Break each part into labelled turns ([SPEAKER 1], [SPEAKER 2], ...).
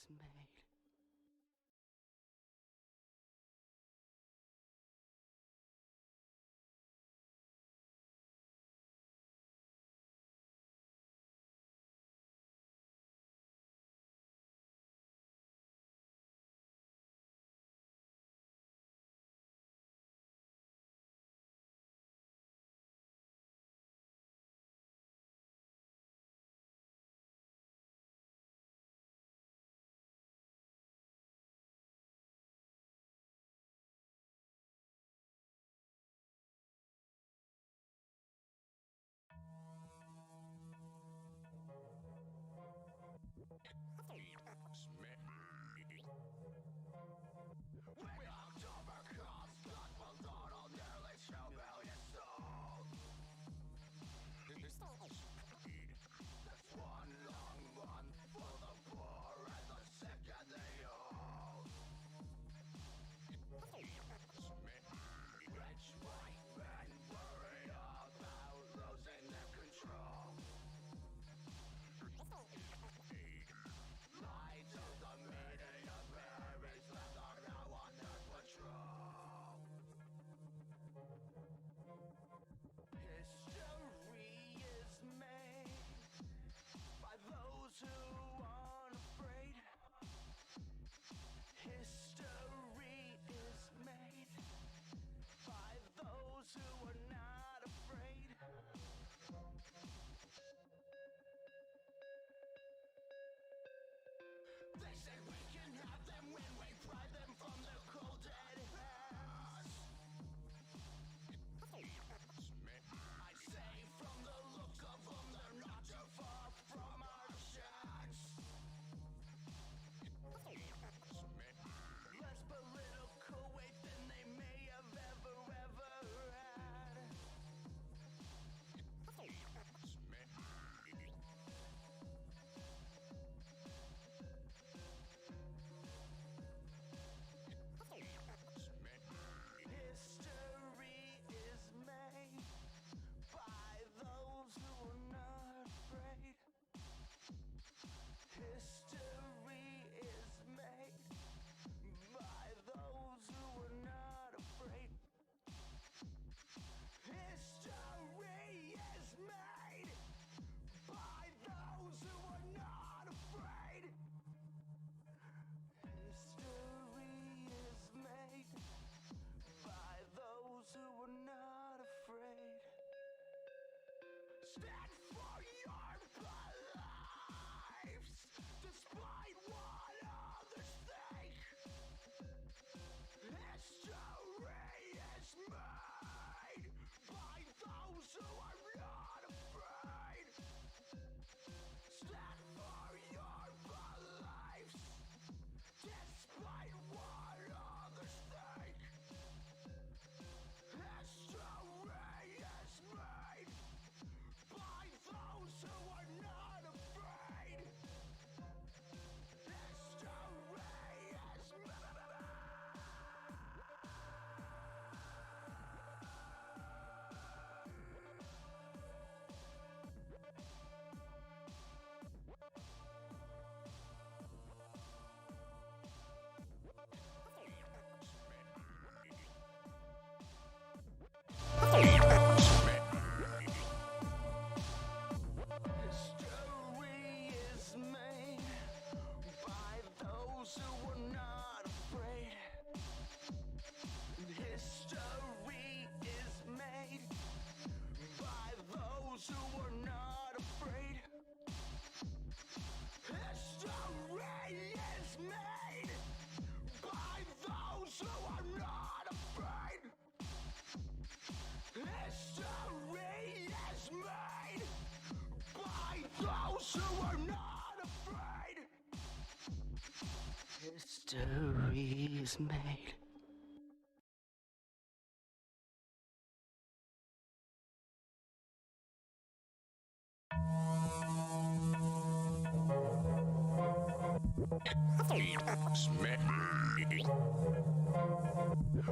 [SPEAKER 1] is made.
[SPEAKER 2] We October comes, God will total nearly 2 million souls. That's one long month for the poor and the sick and the old. Rich white men worry about losing their control. Lie to the media, berries left are now under patrol. History is made by those who aren't afraid. History is made by those who are not afraid. They say we can have them when we pry them from their cold dead hands. I'd say from the look of them, they're not too far from our shacks. Less political weight than they may have ever had. History is made by those who are not afraid. History is made by those who are not afraid. History is made by those who are not afraid. History is made by those who are not afraid. Stand for your beliefs, despite what others think. History is made by those who are not afraid. Stand for your beliefs, despite what others think. History is made by those who are not afraid. History is made. History is made by those who are not afraid. History is made by those who are not afraid. History is made by those who are not afraid. History is made by those who are not afraid.
[SPEAKER 1] History is made.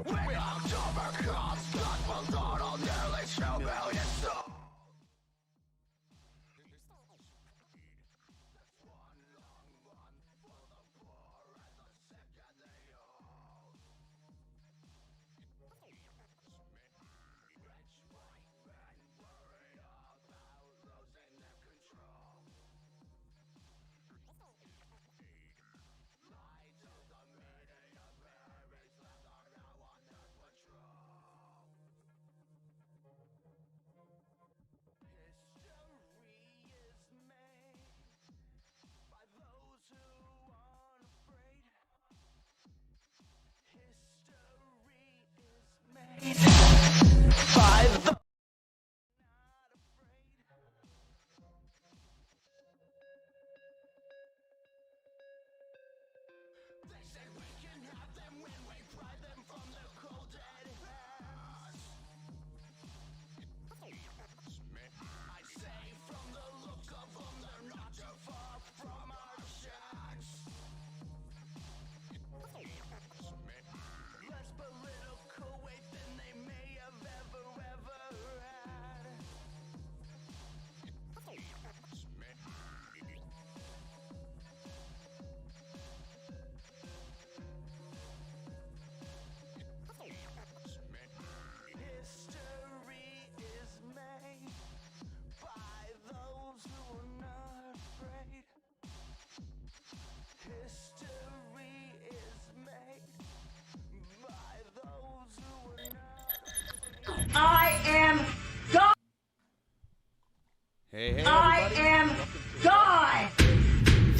[SPEAKER 2] When October comes, God will total nearly 2 million souls. That's one long month for the poor.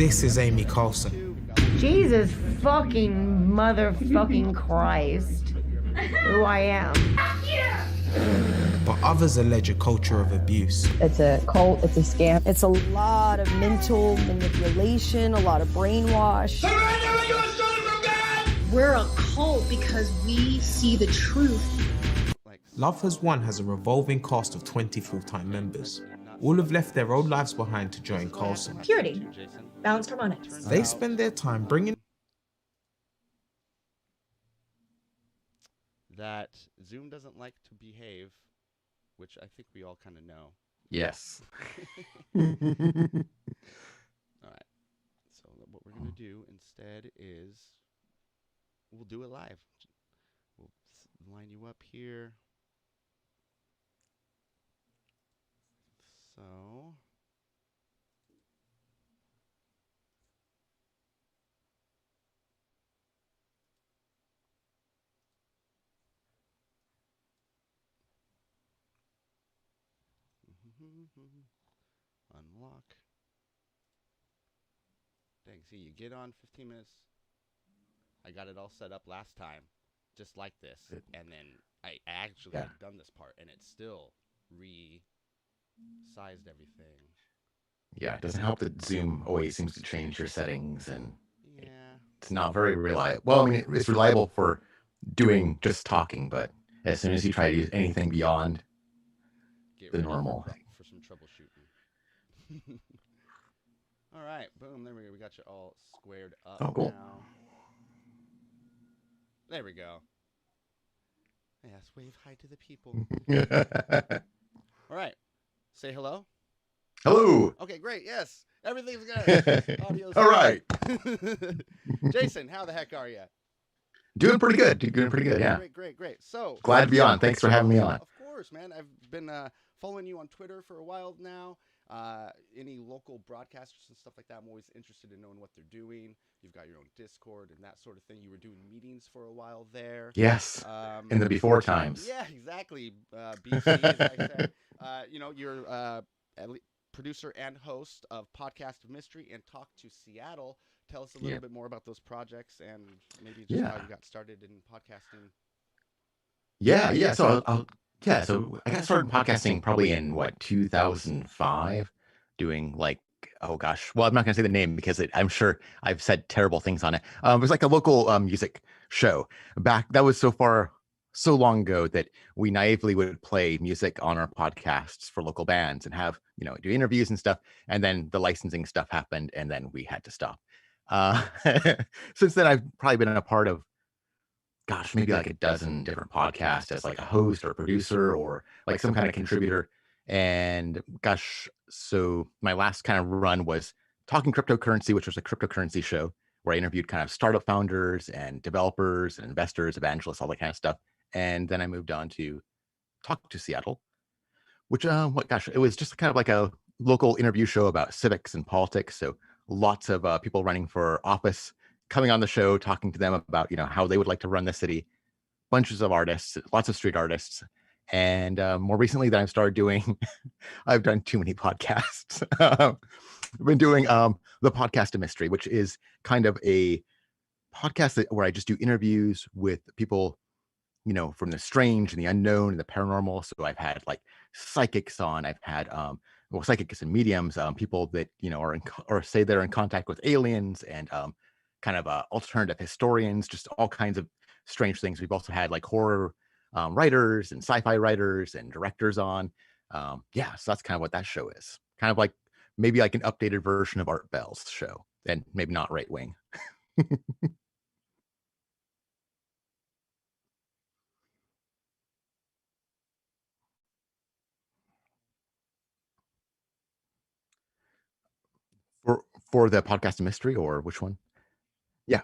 [SPEAKER 3] This is Amy Carlson.
[SPEAKER 4] Jesus fucking motherfucking Christ. Who I am.
[SPEAKER 3] But others allege a culture of abuse.
[SPEAKER 5] It's a cult, it's a scam. It's a lot of mental manipulation, a lot of brainwash.
[SPEAKER 6] We're a cult because we see the truth.
[SPEAKER 3] Love Has Won has a revolving cast of 20 full-time members. All have left their old lives behind to join Carlson.
[SPEAKER 6] Purity, balanced harmonics.
[SPEAKER 3] They spend their time bringing
[SPEAKER 7] that Zoom doesn't like to behave, which I think we all kind of know.
[SPEAKER 8] Yes.
[SPEAKER 7] All right. So what we're going to do instead is we'll do it live. We'll line you up here. So unlock. Dang, see, you get on 15 minutes. I got it all set up last time, just like this. And then I actually had done this part, and it still resized everything.
[SPEAKER 8] Yeah, it doesn't help that Zoom always seems to change your settings, and it's not very reliable. Well, I mean, it's reliable for doing just talking, but as soon as you try to use anything beyond the normal thing.
[SPEAKER 7] For some troubleshooting. All right, boom, there we go. We got you all squared up now. There we go. Yes, wave hi to the people. All right, say hello.
[SPEAKER 8] Hello.
[SPEAKER 7] Okay, great. Yes, everything's good. Audio's
[SPEAKER 8] all right.
[SPEAKER 7] Jason, how the heck are you?
[SPEAKER 8] Doing pretty good. Doing pretty good. Yeah.
[SPEAKER 7] Great. So
[SPEAKER 8] glad to be on. Thanks for having me on.
[SPEAKER 7] Of course, man. I've been following you on Twitter for a while now. Any local broadcasters and stuff like that, I'm always interested in knowing what they're doing. You've got your own Discord and that sort of thing. You were doing meetings for a while there.
[SPEAKER 8] Yes. In the before times.
[SPEAKER 7] Yeah, exactly. BC, as I said. You're producer and host of Podcast of Mystery and Talk to Seattle. Tell us a little bit more about those projects and maybe just how you got started in podcasting.
[SPEAKER 8] Yeah. So So I got started podcasting probably in 2005, doing well, I'm not going to say the name because I'm sure I've said terrible things on it. It was like a local music show that was so long ago that we naively would play music on our podcasts for local bands and have, do interviews and stuff. And then the licensing stuff happened and then we had to stop. Since then, I've probably been a part of, maybe like a dozen different podcasts as like a host or producer or like some kind of contributor. And so my last kind of run was Talking Cryptocurrency, which was a cryptocurrency show where I interviewed kind of startup founders and developers and investors, evangelists, all that kind of stuff. And then I moved on to Talk to Seattle, which, it was just kind of like a local interview show about civics and politics. So lots of people running for office coming on the show, talking to them about, how they would like to run the city, bunches of artists, lots of street artists. And more recently that I've started doing, I've done too many podcasts. I've been doing the Podcast of Mystery, which is kind of a podcast where I just do interviews with people, from the strange and the unknown and the paranormal. So I've had like psychics on, I've had psychics and mediums, people that, or say they're in contact with aliens and kind of alternative historians, just all kinds of strange things. We've also had like horror writers and sci-fi writers and directors on. So that's kind of what that show is. Kind of like maybe like an updated version of Art Bell's show, and maybe not right wing. For the Podcast of Mystery, or which one? Yeah.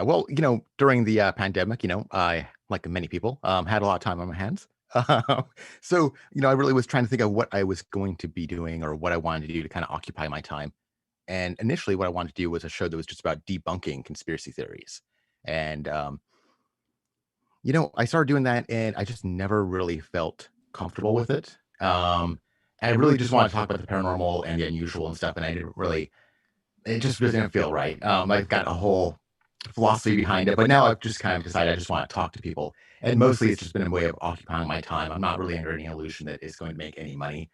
[SPEAKER 8] Well, during the pandemic, I, like many people, had a lot of time on my hands. So, I really was trying to think of what I was going to be doing or what I wanted to do to kind of occupy my time. And initially what I wanted to do was a show that was just about debunking conspiracy theories. And, I started doing that and I just never really felt comfortable with it. I really just wanted to talk about the paranormal and the unusual and stuff, and I didn't really. It just didn't feel right. I've got a whole philosophy behind it, but now I've just kind of decided I just want to talk to people, and mostly it's just been a way of occupying my time. I'm not really under any illusion that it's going to make any money.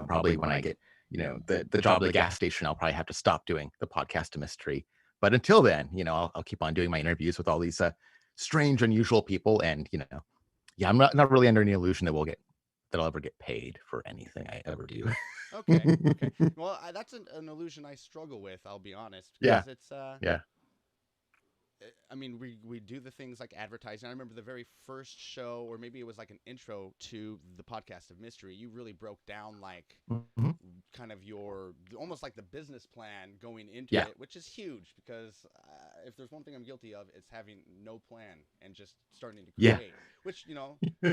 [SPEAKER 8] Probably when I get the job at the gas station, I'll probably have to stop doing the podcast of mystery. But until then, I'll keep on doing my interviews with all these strange, unusual people, and yeah, I'm not really under any illusion that I'll ever get paid for anything I ever do.
[SPEAKER 7] Okay. Well, that's an illusion I struggle with. I'll be honest.
[SPEAKER 8] Yeah.
[SPEAKER 7] It's
[SPEAKER 8] Yeah.
[SPEAKER 7] I mean, we do the things like advertising. I remember the very first show, or maybe it was like an intro to the podcast of mystery. You really broke down like kind of your almost like the business plan going into it, which is huge because if there's one thing I'm guilty of, it's having no plan and just starting to create. Which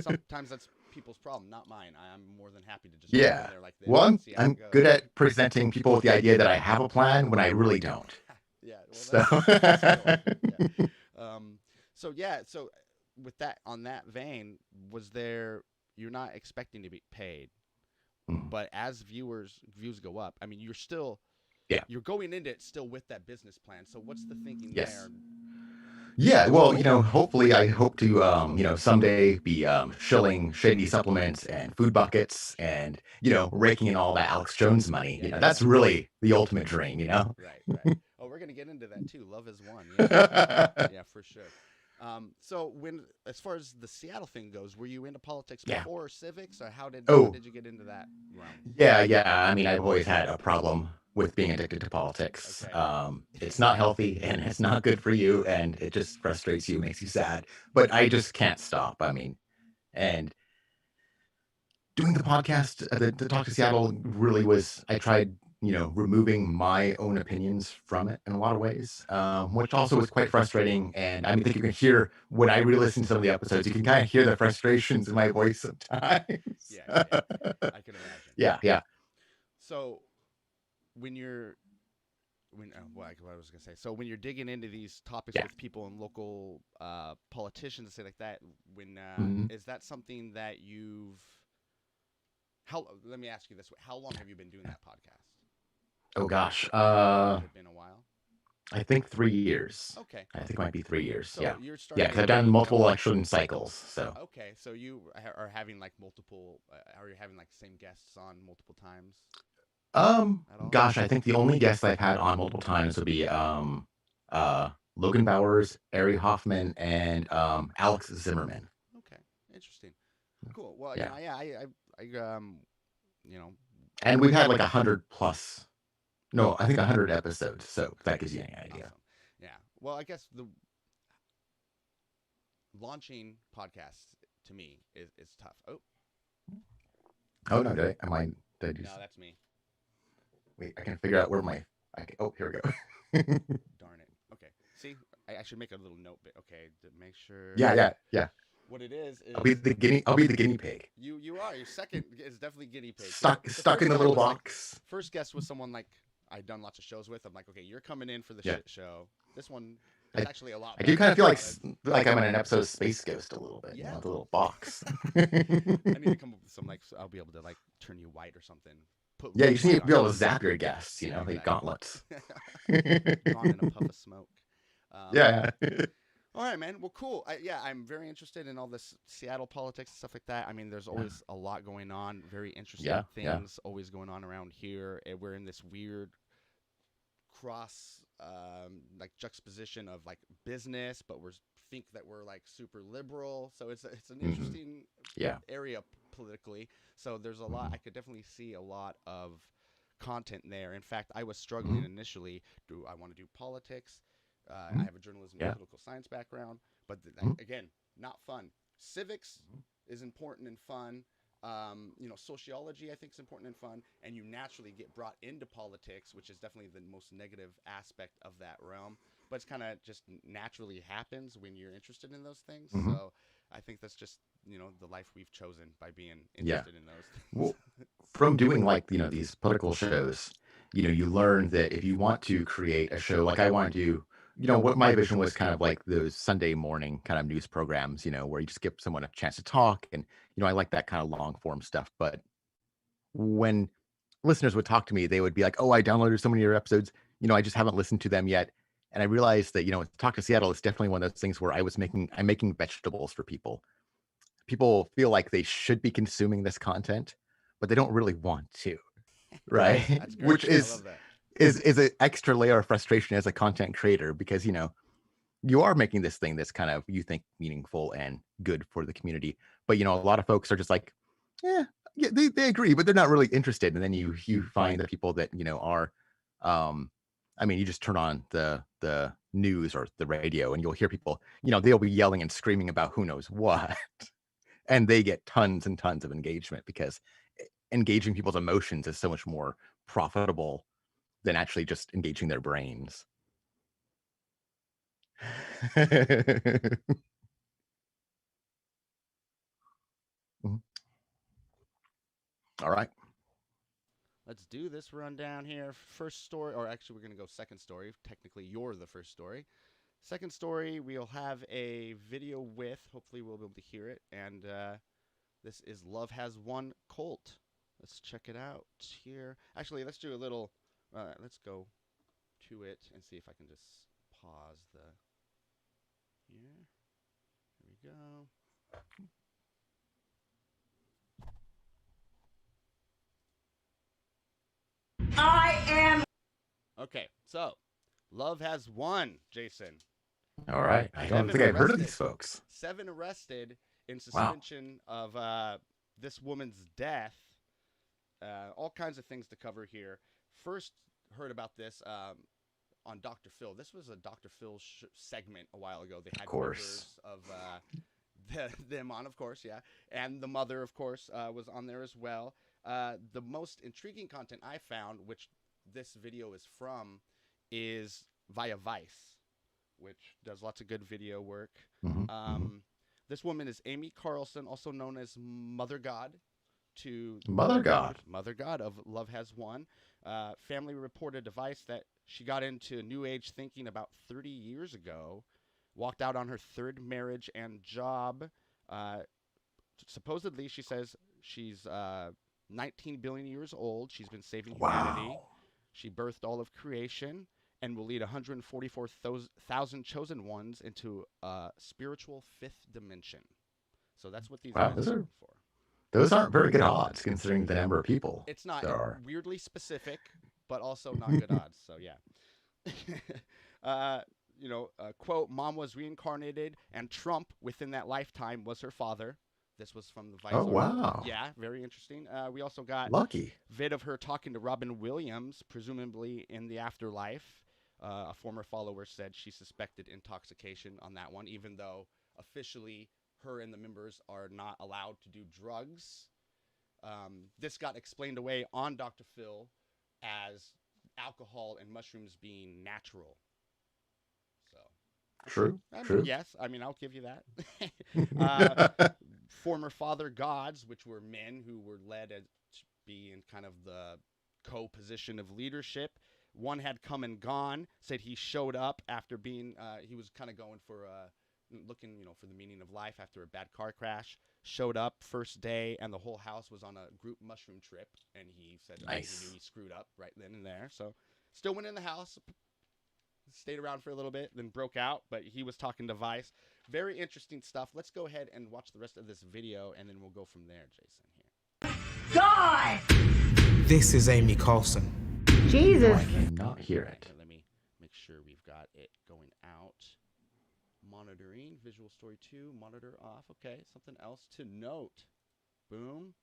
[SPEAKER 7] sometimes that's people's problem, not mine. I'm more than happy to just go in there like this.
[SPEAKER 8] Well,
[SPEAKER 7] and see how
[SPEAKER 8] I'm
[SPEAKER 7] it goes.
[SPEAKER 8] good at presenting people with the idea that I have a plan when I really don't.
[SPEAKER 7] Yeah. Well,
[SPEAKER 8] So,
[SPEAKER 7] so with that, on that vein, you're not expecting to be paid, but as views go up, I mean, you're going into it still with that business plan. So what's the thinking there?
[SPEAKER 8] Yeah, well, hopefully I hope to, someday be shilling shady supplements and food buckets and, raking in all that Alex Jones money. That's really the ultimate dream,
[SPEAKER 7] Right. Oh, we're going to get into that too. Love is one. Yeah, for sure. So as far as the Seattle thing goes, were you into politics before civics, or how did you get into that realm?
[SPEAKER 8] Yeah. I mean, I've always had a problem with being addicted to politics. It's not healthy and it's not good for you, and it just frustrates you, makes you sad. But I just can't stop. I mean, and doing the podcast, the Talk to Seattle really was. I tried, removing my own opinions from it in a lot of ways, which also was quite frustrating. And I think you can hear when I re-listen to some of the episodes, you can kind of hear the frustrations in my voice sometimes.
[SPEAKER 7] Yeah, I can imagine.
[SPEAKER 8] Yeah.
[SPEAKER 7] So what I was gonna say. So when you're digging into these topics with people and local politicians and stuff like that, is that something that let me ask you this way: how long have you been doing that podcast?
[SPEAKER 8] Oh gosh,
[SPEAKER 7] Has it been a while?
[SPEAKER 8] I think 3 years.
[SPEAKER 7] Okay.
[SPEAKER 8] I think it might be 3 years.
[SPEAKER 7] So
[SPEAKER 8] yeah,
[SPEAKER 7] you're starting
[SPEAKER 8] because I've done multiple election cycles. So
[SPEAKER 7] okay, so you are having like multiple. Are you having like the same guests on multiple times?
[SPEAKER 8] Gosh, I think the only guests I've had on multiple times would be Logan Bowers, Ari Hoffman, and Alex Zimmerman.
[SPEAKER 7] Okay, interesting, cool. Well,
[SPEAKER 8] Yeah. And we've had like 100 plus. No, I think 100 episodes. So if that gives you any idea.
[SPEAKER 7] Awesome. Yeah. Well, I guess the launching podcasts to me is tough.
[SPEAKER 8] Oh no, did I do?
[SPEAKER 7] No, that's me.
[SPEAKER 8] Wait, I can figure out where oh, here we go.
[SPEAKER 7] Darn it. Okay. See, I should make a little note. Okay, to make sure.
[SPEAKER 8] Yeah.
[SPEAKER 7] What it is
[SPEAKER 8] I'll be the guinea pig.
[SPEAKER 7] You are. Your second is definitely guinea pig.
[SPEAKER 8] Stuck in the little box.
[SPEAKER 7] First guest was someone like I'd done lots of shows with. I'm like, okay, you're coming in for the shit show. This one is actually a lot.
[SPEAKER 8] I do kind of feel like I'm in an episode of Space Ghost a little bit.
[SPEAKER 7] Yeah.
[SPEAKER 8] The little box.
[SPEAKER 7] I need to come up with some I'll be able to turn you white or something.
[SPEAKER 8] Yeah, you just need to be able to zap your guests, like gauntlets.
[SPEAKER 7] Gone in a puff of smoke.
[SPEAKER 8] Yeah.
[SPEAKER 7] All right, man. Well, cool. I'm very interested in all this Seattle politics and stuff like that. I mean, there's always a lot going on. Very interesting things always going on around here. And we're in this weird cross, juxtaposition of business, but think that we're super liberal. So it's an interesting area politically. So there's a lot. I could definitely see a lot of content there. In fact, I was struggling initially. Do I want to do politics? I have a journalism and political science background, but again, not fun. Civics is important and fun. Sociology I think is important and fun, and you naturally get brought into politics, which is definitely the most negative aspect of that realm. But it's kind of just naturally happens when you're interested in those things. So I think that's just the life we've chosen by being interested in those things.
[SPEAKER 8] Well, from doing these political shows, you learn that if you want to create a show, like I want to do. What my vision was kind of like those Sunday morning kind of news programs, where you just give someone a chance to talk. And, I like that kind of long form stuff. But when listeners would talk to me, they would be like, "Oh, I downloaded so many of your episodes. I just haven't listened to them yet." And I realized that, Talk to Seattle is definitely one of those things where I'm making vegetables for people. People feel like they should be consuming this content, but they don't really want to, right?
[SPEAKER 7] That's great.
[SPEAKER 8] Which
[SPEAKER 7] I love that.
[SPEAKER 8] is an extra layer of frustration as a content creator, because you are making this thing that's kind of, you think, meaningful and good for the community, but a lot of folks are just like, yeah, they agree, but they're not really interested. And then you find the people that are, you just turn on the news or the radio and you'll hear people, they'll be yelling and screaming about who knows what, and they get tons and tons of engagement, because engaging people's emotions is so much more profitable than actually just engaging their brains. All right.
[SPEAKER 7] Let's do this rundown here. First story, or actually we're going to go second story. Technically, you're the first story. Second story, we'll have a video with, hopefully we'll be able to hear it, and this is Love Has Won Cult. Let's check it out here. Actually, let's do a little, let's go to it and see if I can just pause the, here we go. Okay, so Love Has Won, Jason.
[SPEAKER 8] All right. I don't think I've heard of these folks.
[SPEAKER 7] 7 arrested in suspension of this woman's death. All kinds of things to cover here. First heard about this on Dr. Phil. This was a Dr. Phil segment a while ago. They had members of them on, of course, yeah. And the mother, of course, was on there as well. The most intriguing content I found, which this video is from, is via Vice, which does lots of good video work. This woman is Amy Carlson, also known as Mother God Mother God of Love Has Won. Family reported to Vice that she got into New Age thinking about 30 years ago, walked out on her 3rd marriage and job. Supposedly, she says she's 19 billion years old. She's been saving humanity. She birthed all of creation and will lead 144,000 chosen ones into a spiritual 5th dimension. So that's what these are for.
[SPEAKER 8] Those aren't very good odds, considering the number of people.
[SPEAKER 7] It's not weirdly specific, but also not good odds. So yeah. Quote, "Mom was reincarnated, and Trump within that lifetime was her father." This was from the Vice.
[SPEAKER 8] Oh, wow.
[SPEAKER 7] Yeah, very interesting. We also got
[SPEAKER 8] lucky
[SPEAKER 7] vid of her talking to Robin Williams, presumably in the afterlife. A former follower said she suspected intoxication on that one, even though officially her and the members are not allowed to do drugs. This got explained away on Dr. Phil as alcohol and mushrooms being natural. So
[SPEAKER 8] true.
[SPEAKER 7] Yes, I'll give you that. Former father gods, which were men who were led to be in kind of the co-position of leadership. One had come and gone, said he showed up after being, he was kind of going for, looking, for the meaning of life after a bad car crash. Showed up first day, and the whole house was on a group mushroom trip, and he said he knew he screwed up right then and there. So still went in the house, stayed around for a little bit, then broke out, but he was talking to Vice. Very interesting stuff. Let's go ahead and watch the rest of this video, and then we'll go from there, Jason. Here.
[SPEAKER 4] God!
[SPEAKER 3] This is Amy Carlson.
[SPEAKER 4] Jesus.
[SPEAKER 8] I cannot hear it.
[SPEAKER 7] Let me make sure we've got it going out. Monitoring, visual story 2, monitor off. Okay, something else to note. Boom.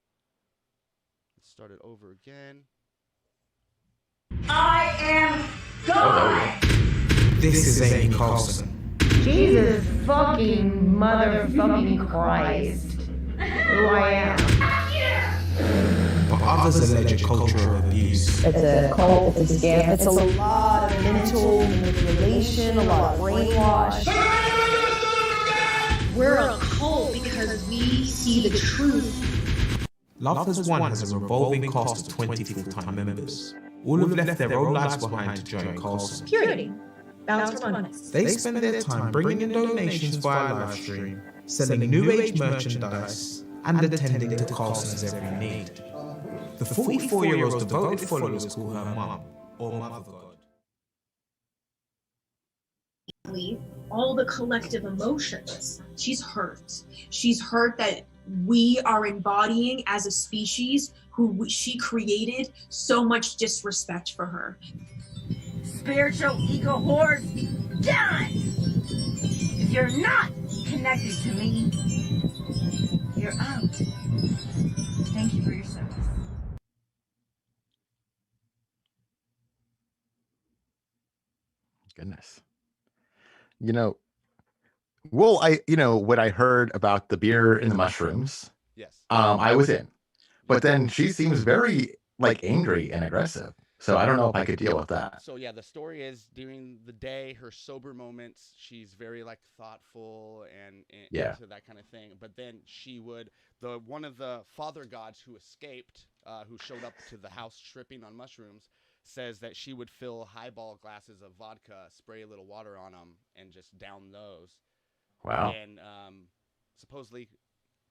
[SPEAKER 7] Let's start it over again.
[SPEAKER 4] I am God!
[SPEAKER 3] This is Amy Carlson.
[SPEAKER 4] Jesus fucking motherfucking Christ. Who I am.
[SPEAKER 3] But others allege a culture of abuse.
[SPEAKER 5] It's a cult, it's a scam, it's a lot of mental manipulation, a lot of brainwash.
[SPEAKER 6] We're a cult because we see the truth.
[SPEAKER 3] Love Has Won has a revolving cast of 20 full-time members. All have left their own lives behind to join Carlson.
[SPEAKER 6] Purity. Balance harmonics.
[SPEAKER 3] They spend their time bringing in donations via live stream, selling new age merchandise, and attending to Carlson's every need. The 44-year-old's devoted followers call her mum or mother god.
[SPEAKER 6] All the collective emotions. She's hurt. She's hurt that we are embodying as a species who she created so much disrespect for her.
[SPEAKER 4] Spiritual ego horse, done! If you're not connected to me, you're out. Thank you for your service.
[SPEAKER 8] Goodness. When I heard about the beer and the mushrooms,
[SPEAKER 7] Yes.
[SPEAKER 8] I was in. But then she seems very like angry and aggressive. So I don't know if I could deal with that.
[SPEAKER 7] So yeah, the story is during the day, her sober moments, she's very like thoughtful and
[SPEAKER 8] Yeah.
[SPEAKER 7] into that kind of thing. But then she would one of the father gods who escaped, who showed up to the house tripping on mushrooms, says that she would fill highball glasses of vodka, spray a little water on them, and just down those.
[SPEAKER 8] Wow.
[SPEAKER 7] And supposedly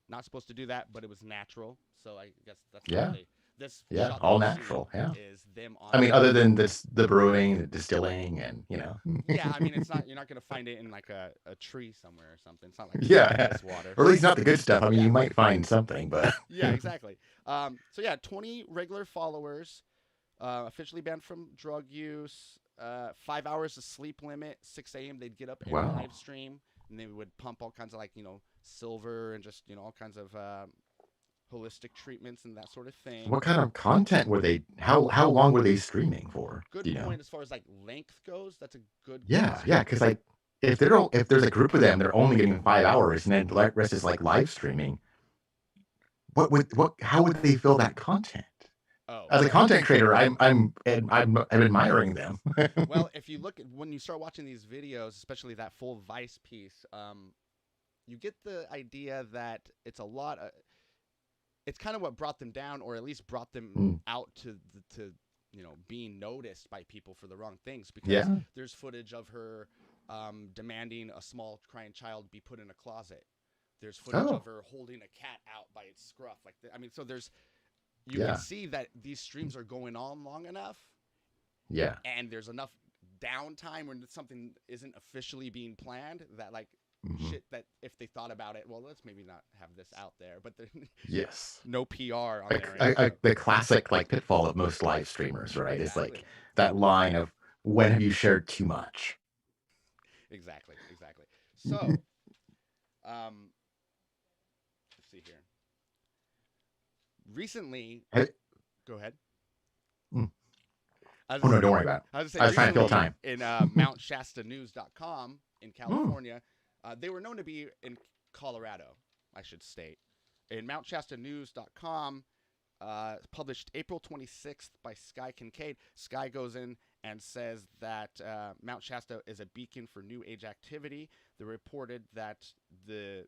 [SPEAKER 7] not supposed to do that, but it was natural. So I guess that's
[SPEAKER 8] Yeah.
[SPEAKER 7] what this
[SPEAKER 8] Yeah,
[SPEAKER 7] shot
[SPEAKER 8] all
[SPEAKER 7] that you
[SPEAKER 8] natural,
[SPEAKER 7] see
[SPEAKER 8] yeah.
[SPEAKER 7] is them on
[SPEAKER 8] I mean, other than the brewing, the distilling, and
[SPEAKER 7] yeah, I mean, you're not gonna find it in like a tree somewhere or something. It's not like
[SPEAKER 8] yeah,
[SPEAKER 7] this water.
[SPEAKER 8] or at least not the good stuff. I mean,
[SPEAKER 7] Yeah.
[SPEAKER 8] you might find something, but
[SPEAKER 7] Yeah, exactly. So yeah, 20 regular followers, officially banned from drug use. 5 hours of sleep limit. 6 a.m. they'd get up and
[SPEAKER 8] Wow.
[SPEAKER 7] live stream, and they would pump all kinds of like silver and just all kinds of holistic treatments and that sort of thing.
[SPEAKER 8] What kind of content were they? How long were they streaming for?
[SPEAKER 7] Good
[SPEAKER 8] Do you know?
[SPEAKER 7] point as far as like length goes. That's a good
[SPEAKER 8] Yeah,
[SPEAKER 7] question.
[SPEAKER 8] yeah, because like if there's a group of them, they're only getting 5 hours, and then the rest is like live streaming. How would they fill that content?
[SPEAKER 7] Oh,
[SPEAKER 8] As a content creator, I'm admiring them.
[SPEAKER 7] well, if you look at when you start watching these videos, especially that full Vice piece, you get the idea that it's a lot. It's kind of what brought them down, or at least brought them out to being noticed by people for the wrong things. Because there's footage of her demanding a small crying child be put in a closet. There's footage of her holding a cat out by its scruff. So there's. You can see that these streams are going on long enough.
[SPEAKER 8] Yeah.
[SPEAKER 7] And there's enough downtime when something isn't officially being planned that shit that if they thought about it, well, let's maybe not have this out there. But
[SPEAKER 8] Yes.
[SPEAKER 7] No PR on there.
[SPEAKER 8] The classic like pitfall of most live streamers, right? Exactly. Is like that line of when have you shared too much?
[SPEAKER 7] Exactly. So, let's see here. Recently, go ahead.
[SPEAKER 8] Oh no, don't worry about it.
[SPEAKER 7] I was
[SPEAKER 8] trying to kill time.
[SPEAKER 7] In MountShastaNews.com in California, they were known to be in Colorado, I should state. In MountShastaNews.com, published April 26th by Sky Kincaid. Sky goes in and says that Mount Shasta is a beacon for New Age activity. They reported that the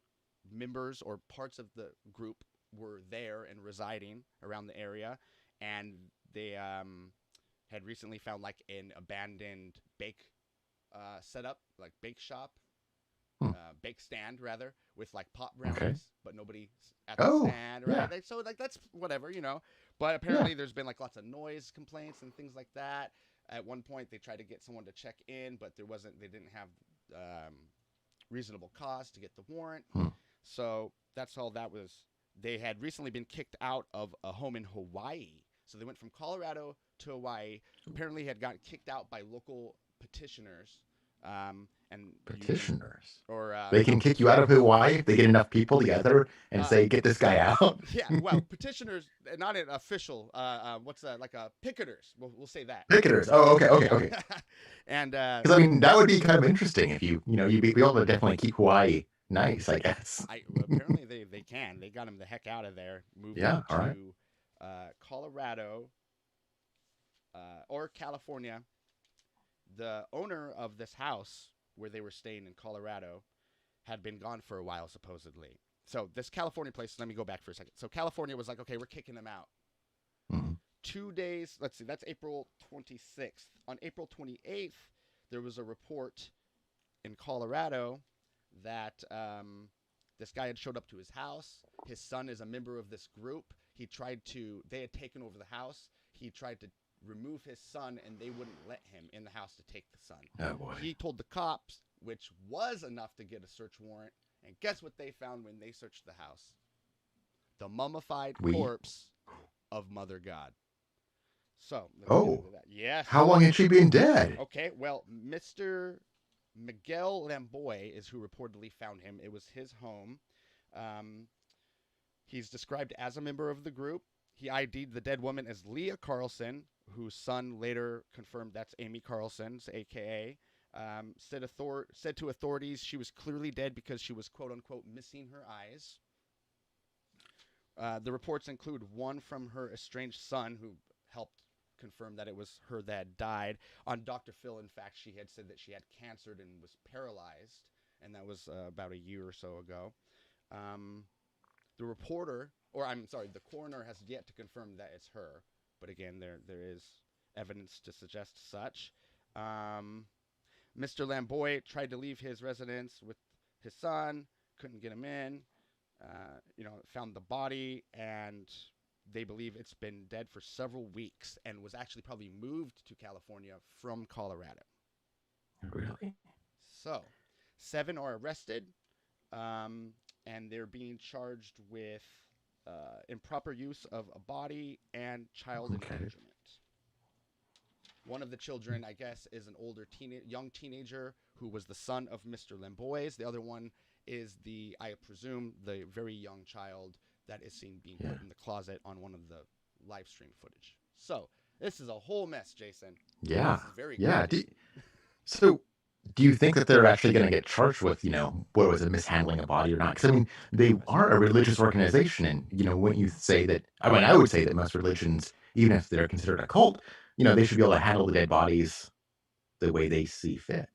[SPEAKER 7] members or parts of the group were there and residing around the area, and they had recently found like an abandoned bake setup, like bake shop, bake stand rather, with like pot brownies, but nobody at the stand, right? Yeah. So like that's whatever, But apparently there's been like lots of noise complaints and things like that. At one point they tried to get someone to check in, but they didn't have reasonable cause to get the warrant. So that's all that was. They had recently been kicked out of a home in Hawaii. So they went from Colorado to Hawaii. Apparently had gotten kicked out by local petitioners. They can kick you out of Hawaii if they get enough people together and say, get this guy out. Yeah, well, petitioners, not an official, what's that, like picketers. We'll say that. Picketers. Oh, okay. And because I mean, that would be kind of interesting if you'd be able to definitely keep Hawaii nice, I guess. Apparently they can. They got him the heck out of there. Moved to Colorado or California. The owner of this house where they were staying in Colorado had been gone for a while, supposedly. So this California place, let me go back for a second. So California was like, okay, we're kicking them out. 2 days, let's see, that's April 26th. On April 28th, there was a report in Colorado that this guy had showed up to his house. His son is a member of this group. they had taken over the house. He tried to remove his son, and they wouldn't let him in the house to take the son.
[SPEAKER 8] Oh boy.
[SPEAKER 7] He told the cops, which was enough to get a search warrant. And guess what they found when they searched the house? The mummified corpse of Mother God. So, let's get into that. Yes.
[SPEAKER 8] How long had she been dead?
[SPEAKER 7] Okay, well, Mr. Miguel Lamboy is who reportedly found him. It was his home. He's described as a member of the group. He ID'd the dead woman as Leah Carlson, whose son later confirmed that's Amy Carlson's, a.k.a. Said to authorities she was clearly dead because she was, quote-unquote, missing her eyes. The reports include one from her estranged son who helped confirm that it was her that died. On Dr. Phil, in fact, she had said that she had cancer and was paralyzed, and that was about a year or so ago. The coroner has yet to confirm that it's her, but again, there is evidence to suggest such. Mr. Lamboy tried to leave his residence with his son, couldn't get him in. Found the body, and they believe it's been dead for several weeks and was actually probably moved to California from Colorado.
[SPEAKER 8] Really?
[SPEAKER 7] So, 7 are arrested, and they're being charged with improper use of a body and child endangerment. One of the children, I guess, is an older young teenager who was the son of Mr. Lamboy's. The other one is I presume, the very young child that is seen being put in the closet on one of the live stream footage. So this is a whole mess, Jason.
[SPEAKER 8] Yeah.
[SPEAKER 7] This is very
[SPEAKER 8] So do you think that they're actually going to get charged with, what was it, mishandling a body or not? Because, I mean, they are a religious organization. And, wouldn't you say that, I would say that most religions, even if they're considered a cult, they should be able to handle the dead bodies the way they see fit.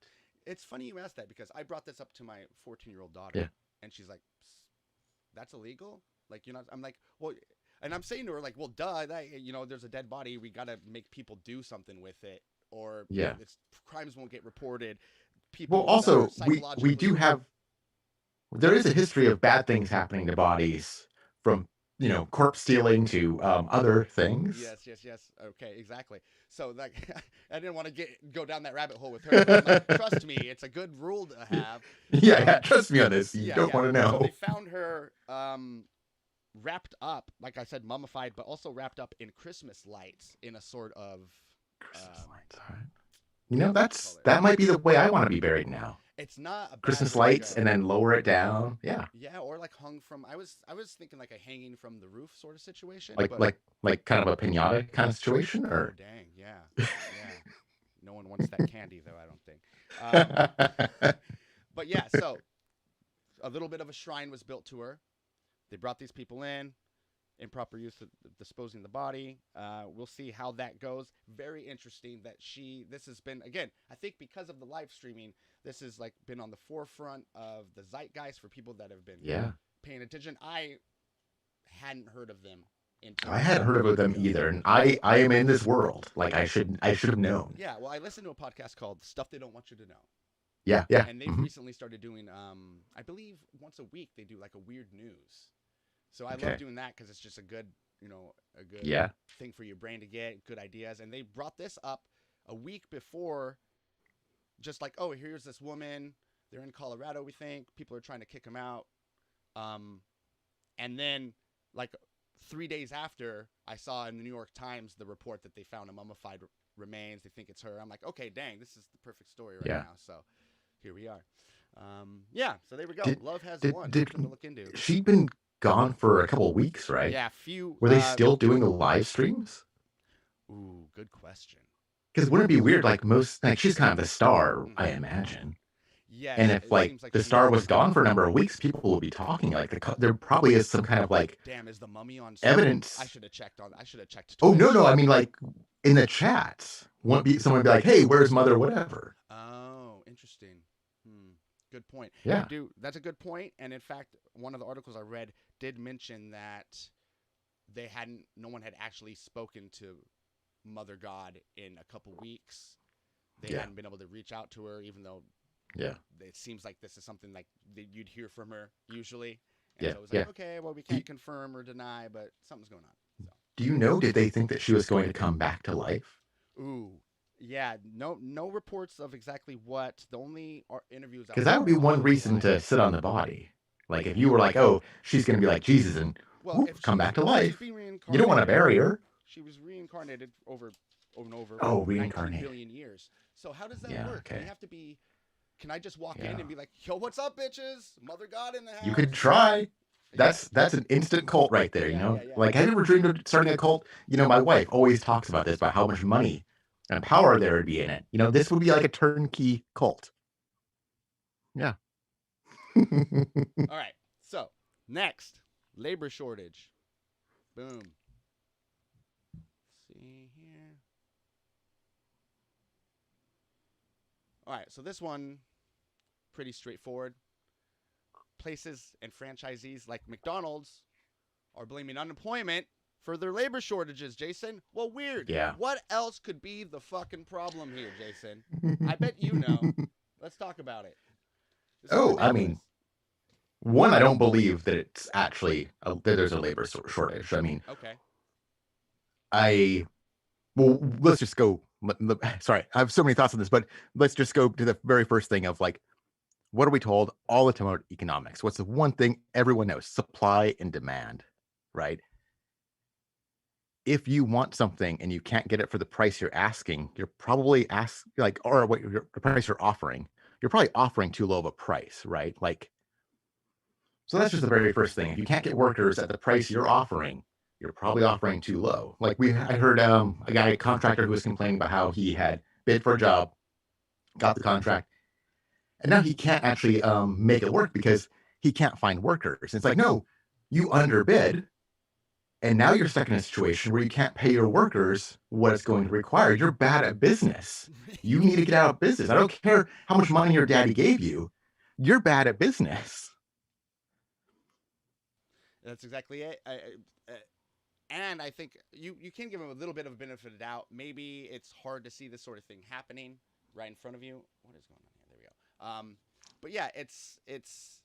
[SPEAKER 7] It's funny you asked that because I brought this up to my 14-year-old daughter, and she's like, "That's illegal?" Like, I'm like, well, and I'm saying to her, like, well, duh, there's a dead body. We got to make people do something with it, or crimes won't get reported. People.
[SPEAKER 8] Well, also, we do have, there is a history of bad things happening to bodies, from corpse stealing to other things.
[SPEAKER 7] Yes. Okay, exactly. So, like, I didn't want to go down that rabbit hole with her. But I'm like, trust me, it's a good rule to have.
[SPEAKER 8] Yeah, trust me on this. You don't want to know.
[SPEAKER 7] So they found her wrapped up, like I said, mummified, but also wrapped up in Christmas lights in a sort of
[SPEAKER 8] Christmas lights. All right. That might be the way I want to be buried now.
[SPEAKER 7] It's not a
[SPEAKER 8] Christmas lights and then lower it down. Yeah.
[SPEAKER 7] Yeah, or like hung from. I was thinking like a hanging from the roof sort of situation.
[SPEAKER 8] Like kind of a piñata kind of situation, or.
[SPEAKER 7] Oh, dang, yeah. No one wants that candy though, I don't think. But yeah, so a little bit of a shrine was built to her. They brought these people in. Improper use of disposing the body. We'll see how that goes. Very interesting that this has been, again, I think because of the live streaming, this has like been on the forefront of the zeitgeist for people that have been paying attention. I hadn't heard of them.
[SPEAKER 8] I hadn't heard of them either, and I am in this world. Like I should have known.
[SPEAKER 7] Yeah, well, I listened to a podcast called Stuff They Don't Want You to Know.
[SPEAKER 8] Yeah.
[SPEAKER 7] And they've recently started doing, I believe once a week they do like a weird news. So I love doing that because it's just a good thing for your brain to get, good ideas. And they brought this up a week before, just like, oh, here's this woman. They're in Colorado, we think. People are trying to kick them out. And then, like, 3 days after, I saw in the New York Times the report that they found a mummified remains. They think it's her. I'm like, okay, dang, this is the perfect story right now. So here we are. So there we go. Love has won. Something to look into.
[SPEAKER 8] She'd been gone for a couple of weeks, right?
[SPEAKER 7] Yeah,
[SPEAKER 8] Were they still doing the live streams?
[SPEAKER 7] Ooh, good question.
[SPEAKER 8] Because wouldn't it be weird? Like she's kind of the star, I imagine.
[SPEAKER 7] Yeah.
[SPEAKER 8] And if like the star was gone for a number of weeks, people will be talking. Like there probably is some kind of like.
[SPEAKER 7] Damn, is the mummy on
[SPEAKER 8] evidence?
[SPEAKER 7] I should have checked. Twitch.
[SPEAKER 8] Oh no! I mean, like in the chats, someone be like, "Hey, where's Mother? Whatever."
[SPEAKER 7] Oh, interesting. Good point.
[SPEAKER 8] Yeah.
[SPEAKER 7] That's a good point. And in fact, one of the articles I read did mention that no one had actually spoken to Mother God in a couple weeks. They hadn't been able to reach out to her, even though it seems like this is something like that you'd hear from her usually. And
[SPEAKER 8] Yeah,
[SPEAKER 7] so it was
[SPEAKER 8] yeah.
[SPEAKER 7] like, okay, well, we can't confirm or deny, but something's going on. So.
[SPEAKER 8] Do you know, did they think that she was going to come back to life?
[SPEAKER 7] Ooh, yeah, no reports of exactly what. The only interviews
[SPEAKER 8] Because that would be one reason to sit on the body. Like if you were like, oh, she's going to be like Jesus and whoop, come back to life. You don't want to bury her.
[SPEAKER 7] She was reincarnated over and over
[SPEAKER 8] Oh,
[SPEAKER 7] for 19
[SPEAKER 8] reincarnated.
[SPEAKER 7] billion years. So how does that
[SPEAKER 8] Yeah,
[SPEAKER 7] work?
[SPEAKER 8] okay.
[SPEAKER 7] You have to be. Can I just walk
[SPEAKER 8] Yeah.
[SPEAKER 7] in and be like, yo, what's up, bitches? Mother God in the house.
[SPEAKER 8] You could try. That's an instant cult right there, you know? Like, have you ever dreamed of starting a cult? You know, my wife always talks about this, about how much money and power there would be in it. You know, this would be like a turnkey cult. Yeah.
[SPEAKER 7] All right. So, next, labor shortage. Boom. Let's see here. All right. So, this one, pretty straightforward. Places and franchisees like McDonald's are blaming unemployment for their labor shortages, Jason. Well, weird.
[SPEAKER 8] Yeah.
[SPEAKER 7] What else could be the fucking problem here, Jason? I bet you know. Let's talk about it.
[SPEAKER 8] I mean, one, I don't believe that it's actually that there's a labor shortage. I mean,
[SPEAKER 7] okay.
[SPEAKER 8] Well, let's just go. Sorry, I have so many thoughts on this, but let's just go to the very first thing of like, what are we told all the time about economics? What's the one thing everyone knows? Supply and demand, right? If you want something and you can't get it for the price you're asking, you're probably or what the price you're offering, you're probably offering too low of a price, right? Like, so that's just the very first thing. If you can't get workers at the price you're offering, you're probably offering too low. Like I heard a contractor who was complaining about how he had bid for a job, got the contract, and now he can't actually make it work because he can't find workers. It's like, no, you underbid, and now you're stuck in a situation where you can't pay your workers what it's going to require. You're bad at business. You need to get out of business. I don't care how much money your daddy gave you. You're bad at business.
[SPEAKER 7] That's exactly it. And I think you can give him a little bit of a benefit of the doubt. Maybe it's hard to see this sort of thing happening right in front of you. What is going on here? There we go. But yeah, it's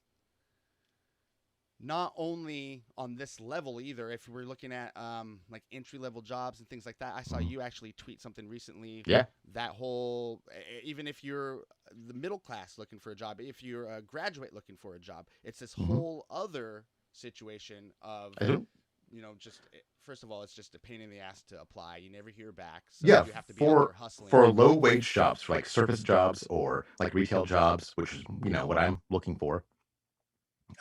[SPEAKER 7] not only on this level either. If we're looking at like entry level jobs and things like that, I saw you actually tweet something recently.
[SPEAKER 8] Yeah.
[SPEAKER 7] That whole, even if you're the middle class looking for a job, if you're a graduate looking for a job, it's this whole other situation of, just first of all, it's just a pain in the ass to apply. You never hear back. So
[SPEAKER 8] yeah,
[SPEAKER 7] you have to be out there hustling.
[SPEAKER 8] For low wage jobs, for like surface jobs or like retail jobs, which is what I'm looking for.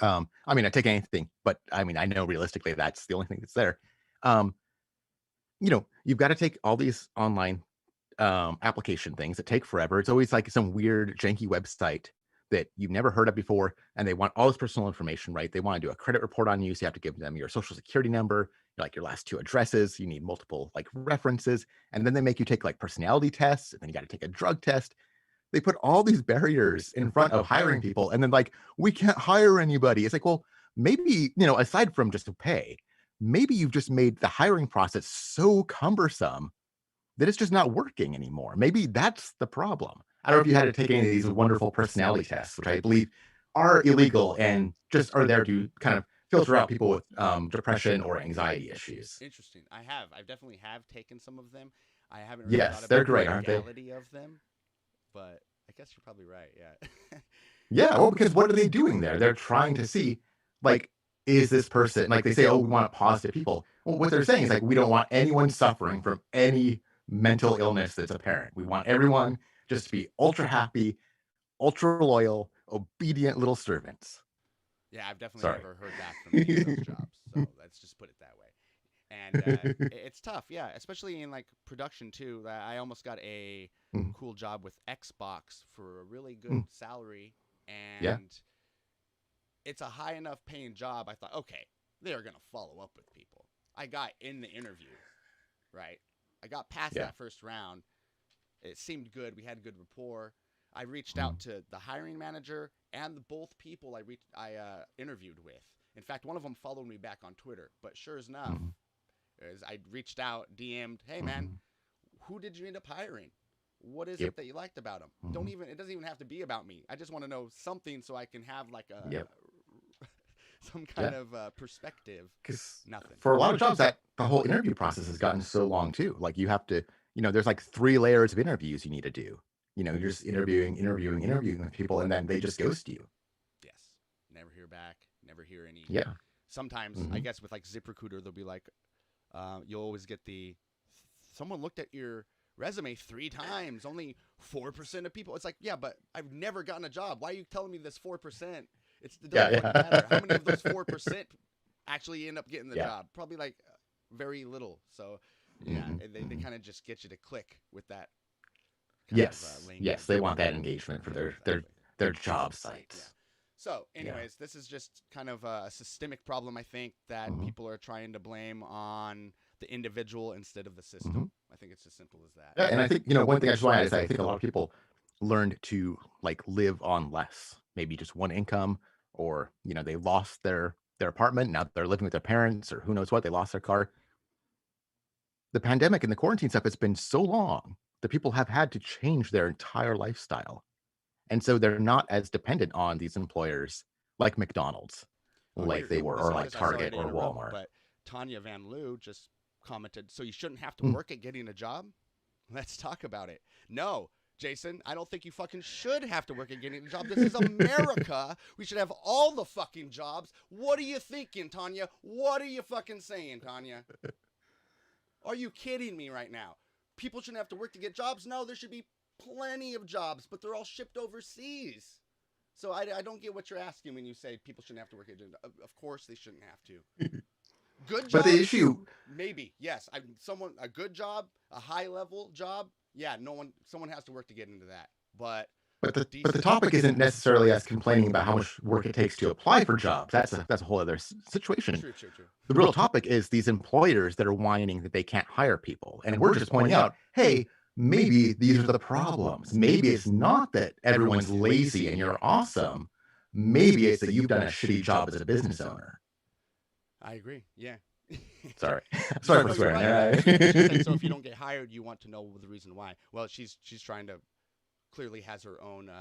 [SPEAKER 8] I mean, I take anything, but I mean, I know realistically that's the only thing that's there. You've got to take all these online application things that take forever. It's always like some weird janky website that you've never heard of before, and they want all this personal information, right? They want to do a credit report on you, so you have to give them your social security number, like your last 2 addresses. You need multiple like references, and then they make you take like personality tests, and then you got to take a drug test. They put all these barriers in front of hiring people, and then like, we can't hire anybody. It's like, well, maybe, aside from just to pay, maybe you've just made the hiring process so cumbersome that it's just not working anymore. Maybe that's the problem. I don't know if you had to take any of these wonderful personality tests, which I believe are illegal and just are there to kind of filter out people with depression or anxiety issues.
[SPEAKER 7] Interesting. I definitely have taken some of them. I haven't
[SPEAKER 8] really thought about the
[SPEAKER 7] legality of them, but I guess you're probably right. Yeah.
[SPEAKER 8] Yeah. Well, because what are they doing there? They're trying to see, like, is this person, like they say, oh, we want positive people. Well, what they're saying is like, we don't want anyone suffering from any mental illness that's apparent. We want everyone just to be ultra happy, ultra loyal, obedient little servants.
[SPEAKER 7] Yeah, I've definitely never heard that from any of those jobs. So let's just put it that way. And it's tough, yeah, especially in like production too. I almost got a cool job with Xbox for a really good salary, and it's a high enough paying job. I thought, okay, they're gonna follow up with people. I got in the interview, right? I got past that first round. It seemed good. We had good rapport. I reached out to the hiring manager and both people I interviewed with. In fact, one of them followed me back on Twitter. But sure enough, as I reached out, DM'd, hey man, who did you end up hiring? What is it that you liked about him? It doesn't even have to be about me. I just want to know something so I can have like a some kind of perspective.
[SPEAKER 8] Because
[SPEAKER 7] Nothing.
[SPEAKER 8] for a lot of jobs, that the whole interview process has gotten so long too. Like you have to, there's like 3 layers of interviews you need to do. You're just interviewing with people, and then they just ghost you.
[SPEAKER 7] Yes. Never hear back. Never hear any.
[SPEAKER 8] Yeah.
[SPEAKER 7] Sometimes, I guess with like ZipRecruiter, they'll be like, you'll always get someone looked at your resume 3 times, only 4% of people. It's like, yeah, but I've never gotten a job. Why are you telling me this 4%? It doesn't matter. How many of those 4% actually end up getting the job? Probably like very little. So yeah, they kind of just get you to click with that.
[SPEAKER 8] Yes, they want that engagement for their job sites.
[SPEAKER 7] Yeah. So anyways, this is just kind of a systemic problem, I think, that people are trying to blame on the individual instead of the system. I think it's as simple as that.
[SPEAKER 8] Yeah, and I think, one thing I just want to say, I think a lot of people learned to like live on less, maybe just one income, or, they lost their apartment. Now they're living with their parents, or who knows what, they lost their car. The pandemic and the quarantine stuff, it's been so long that people have had to change their entire lifestyle. And so they're not as dependent on these employers like McDonald's, like they were, or like Target or Walmart.
[SPEAKER 7] But Tanya Van Loo just commented, so you shouldn't have to work at getting a job? Let's talk about it. No, Jason, I don't think you fucking should have to work at getting a job. This is America. We should have all the fucking jobs. What are you thinking, Tanya? What are you fucking saying, Tanya? Are you kidding me right now? People shouldn't have to work to get jobs? No, there should be plenty of jobs, but they're all shipped overseas. So I don't get what you're asking when you say people shouldn't have to work at jobs. Of course they shouldn't have to. Good job?
[SPEAKER 8] But the issue...
[SPEAKER 7] Maybe, yes. A good job, a high-level job, yeah, someone has to work to get into that. But
[SPEAKER 8] the topic isn't necessarily us complaining about how much work it takes to apply for jobs. That's a whole other situation.
[SPEAKER 7] True.
[SPEAKER 8] The real topic is these employers that are whining that they can't hire people. And we're just pointing out, hey, maybe these are the problems. Maybe it's not that everyone's lazy and you're awesome. Maybe it's that you've done a shitty job as a business owner.
[SPEAKER 7] I agree. Yeah.
[SPEAKER 8] Sorry for swearing.
[SPEAKER 7] Right. Said, so if you don't get hired, you want to know the reason why. Well, she's trying to clearly has her own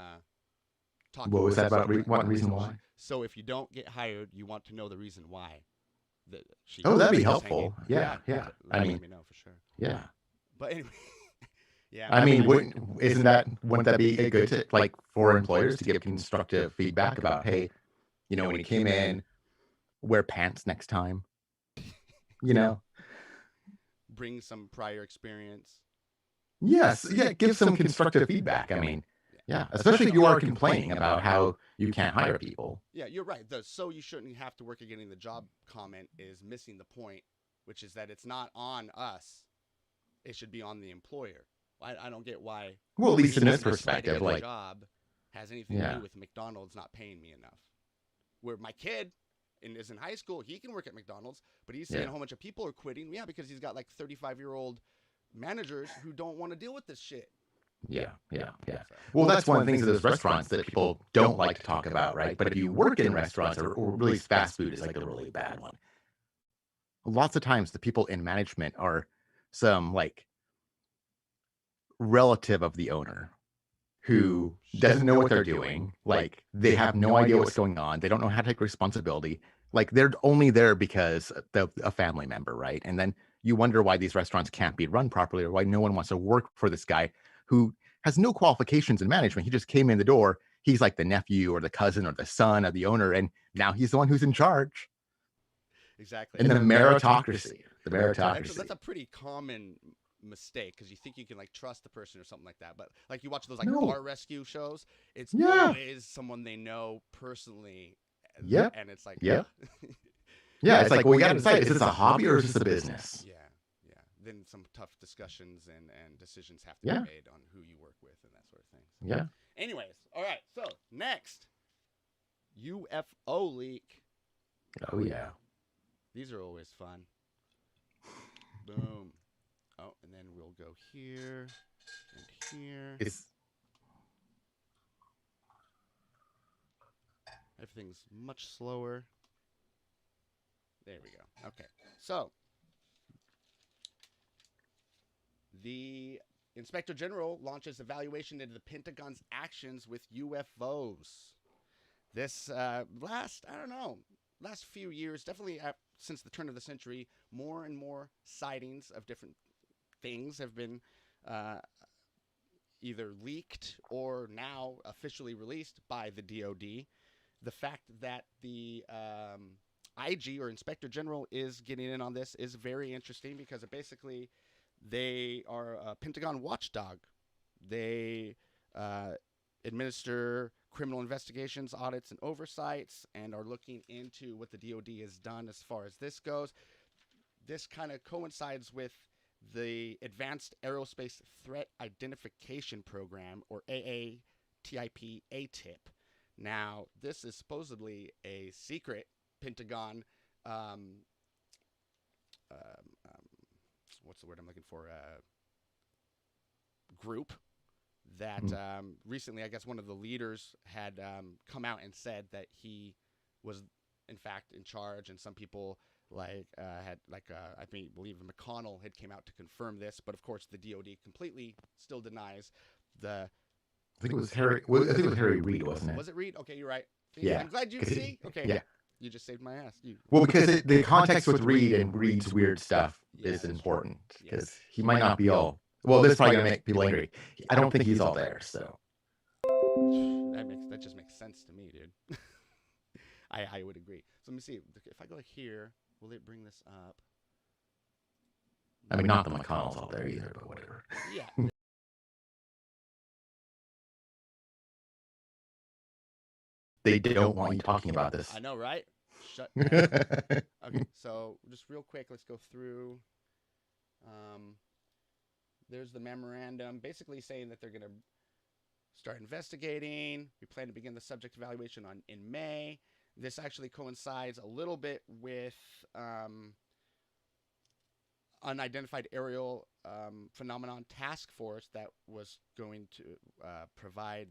[SPEAKER 7] talk.
[SPEAKER 8] What was that about? One reason why?
[SPEAKER 7] So if you don't get hired, you want to know the reason why.
[SPEAKER 8] That'd be helpful. Yeah.
[SPEAKER 7] I mean, let me know for sure.
[SPEAKER 8] Yeah.
[SPEAKER 7] But anyway. Yeah.
[SPEAKER 8] I mean, wouldn't that be a good tip, like for employers to give constructive feedback about, hey, when you came in, wear pants next time.
[SPEAKER 7] Bring some prior experience.
[SPEAKER 8] Yes. Yeah. Give some constructive feedback. I mean, yeah. Especially if you are complaining about how you can't hire people.
[SPEAKER 7] Yeah, you're right. So you shouldn't have to work at getting the job comment is missing the point, which is that it's not on us. It should be on the employer. I don't get why.
[SPEAKER 8] Well, at least in this perspective, like
[SPEAKER 7] job has anything to do with McDonald's not paying me enough. Where my kid is in high school, he can work at McDonald's, but he's saying a whole bunch of people are quitting. Yeah, because he's got like 35-year-old managers who don't want to deal with this shit.
[SPEAKER 8] Yeah. Well, that's one of the things of those restaurants that people don't like to talk about, right? But if you work in restaurants, or really fast food is like a really bad one. Lots of times the people in management are some like relative of the owner who doesn't know what they're doing. Like they have no idea what's going on. They don't know how to take responsibility. Like they're only there because a family member, right? And then you wonder why these restaurants can't be run properly, or why no one wants to work for this guy who has no qualifications in management. He just came in the door. He's like the nephew or the cousin or the son of the owner, and now he's the one who's in charge.
[SPEAKER 7] Exactly.
[SPEAKER 8] And the meritocracy.
[SPEAKER 7] That's a pretty common mistake, because you think you can like trust the person or something like that, but like you watch those like bar rescue shows, it's always someone they know personally. And it's like
[SPEAKER 8] yeah, it's like, well, you got to decide, is this a hobby or is this a business?
[SPEAKER 7] Yeah. Then some tough discussions and decisions have to be made on who you work with and that sort of thing. So.
[SPEAKER 8] Yeah.
[SPEAKER 7] Anyways, all right. So next, UFO leak.
[SPEAKER 8] Oh yeah.
[SPEAKER 7] These are always fun. Boom. Oh, and then we'll go here and here. Everything's much slower. There we go. Okay. So, the Inspector General launches evaluation into the Pentagon's actions with UFOs. This I don't know, last few years, definitely since the turn of the century, more and more sightings of different things have been either leaked or now officially released by the DoD. The fact that the IG or Inspector General is getting in on this is very interesting because basically they are a Pentagon watchdog. They administer criminal investigations, audits, and oversights, and are looking into what the DoD has done as far as this goes. This kind of coincides with the Advanced Aerospace Threat Identification Program, or AATIP ATIP. Now, this is supposedly a secret Pentagon, what's the word I'm looking for? Group that recently, I guess one of the leaders had come out and said that he was, in fact, in charge, and some people I believe McConnell had came out to confirm this, but of course the DoD completely still denies the.
[SPEAKER 8] I think it was Harry. I think it was Harry Reid, wasn't it?
[SPEAKER 7] Was it Reid? Okay, you're right.
[SPEAKER 8] Yeah.
[SPEAKER 7] I'm glad you see. Okay.
[SPEAKER 8] Yeah.
[SPEAKER 7] You just saved my ass.
[SPEAKER 8] Well, because the context with Reid and Reid's weird stuff is important, because he might not be all. Well, this is probably gonna make people angry. I don't think he's all there. So
[SPEAKER 7] that just makes sense to me, dude. I would agree. So let me see if I go here. Will it bring this up?
[SPEAKER 8] I mean, not the McConnell's all there either, but whatever.
[SPEAKER 7] Yeah.
[SPEAKER 8] They don't want you talking about this.
[SPEAKER 7] I know, right? Shut down. Okay, so just real quick, let's go through. There's the memorandum, basically saying that they're going to start investigating. We plan to begin the subject evaluation in May. This actually coincides a little bit with unidentified aerial phenomenon task force that was going to provide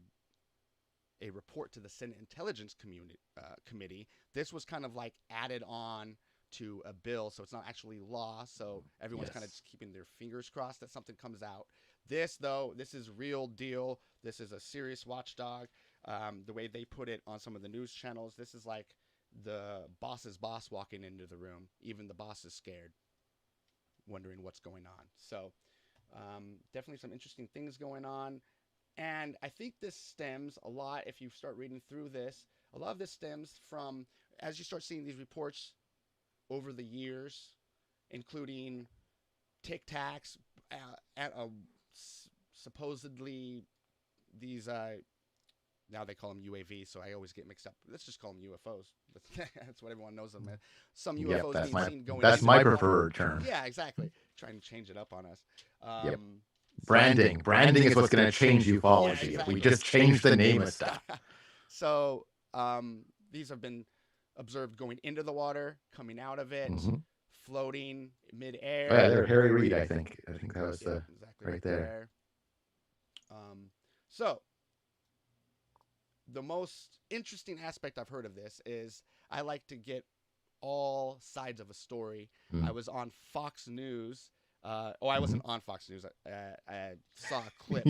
[SPEAKER 7] a report to the Senate Intelligence Committee. This was kind of like added on to a bill, so it's not actually law. So everyone's kind of just keeping their fingers crossed that something comes out. This, though, this is real deal. This is a serious watchdog. The way they put it on some of the news channels, this is like the boss's boss walking into the room. Even the boss is scared, wondering what's going on. So definitely some interesting things going on. And I think this stems a lot, if you start reading through this, a lot of this stems from, as you start seeing these reports over the years, including Tic Tacs, supposedly these, now they call them UAVs, so I always get mixed up. Let's just call them UFOs. That's what everyone knows them as. Some UFOs being seen going.
[SPEAKER 8] That's my preferred term.
[SPEAKER 7] Yeah, exactly. Trying to change it up on us.
[SPEAKER 8] Branding is what's going to change ufology. Yeah, exactly. We just change the name of stuff.
[SPEAKER 7] So these have been observed going into the water, coming out of it, floating mid-air.
[SPEAKER 8] Oh, yeah, they're Harry Reid, I think. I think that was exactly right there.
[SPEAKER 7] So the most interesting aspect I've heard of this is I like to get all sides of a story. I was on Fox News. I wasn't on Fox News. I saw a clip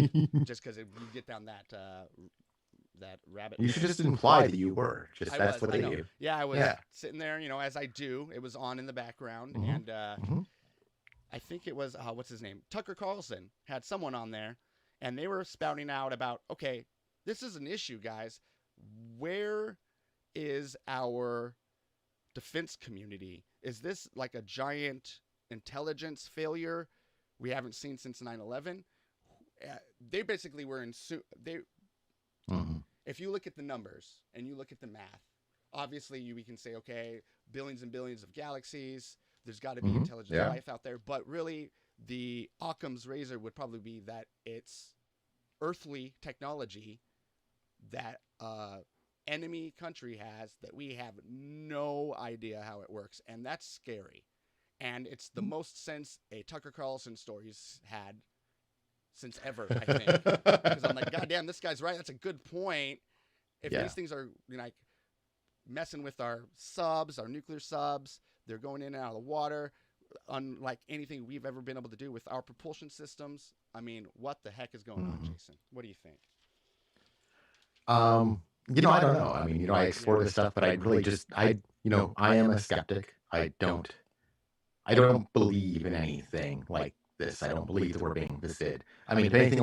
[SPEAKER 7] just because you get down that rabbit.
[SPEAKER 8] You should just imply that you were. That's what they do.
[SPEAKER 7] Yeah, I was sitting there, as I do. It was on in the background, and I think it was what's his name? Tucker Carlson had someone on there, and they were spouting out about, okay, this is an issue, guys. Where is our defense community? Is this like a giant intelligence failure we haven't seen since 9/11? They basically were if you look at the numbers and you look at the math, obviously we can say, okay, billions and billions of galaxies, there's got to be intelligent life out there, but really the Occam's razor would probably be that it's earthly technology that enemy country has that we have no idea how it works, and that's scary. And it's the most sense a Tucker Carlson story's had since ever, I think. Because I'm like, God damn, this guy's right. That's a good point. If these things are like messing with our subs, our nuclear subs, they're going in and out of the water, unlike anything we've ever been able to do with our propulsion systems. I mean, what the heck is going on, Jason? What do you think?
[SPEAKER 8] I don't know. I mean, I explore this stuff, but I really just, I am a skeptic. I don't believe in anything like this. I don't believe that we're being visited. I mean, if anything,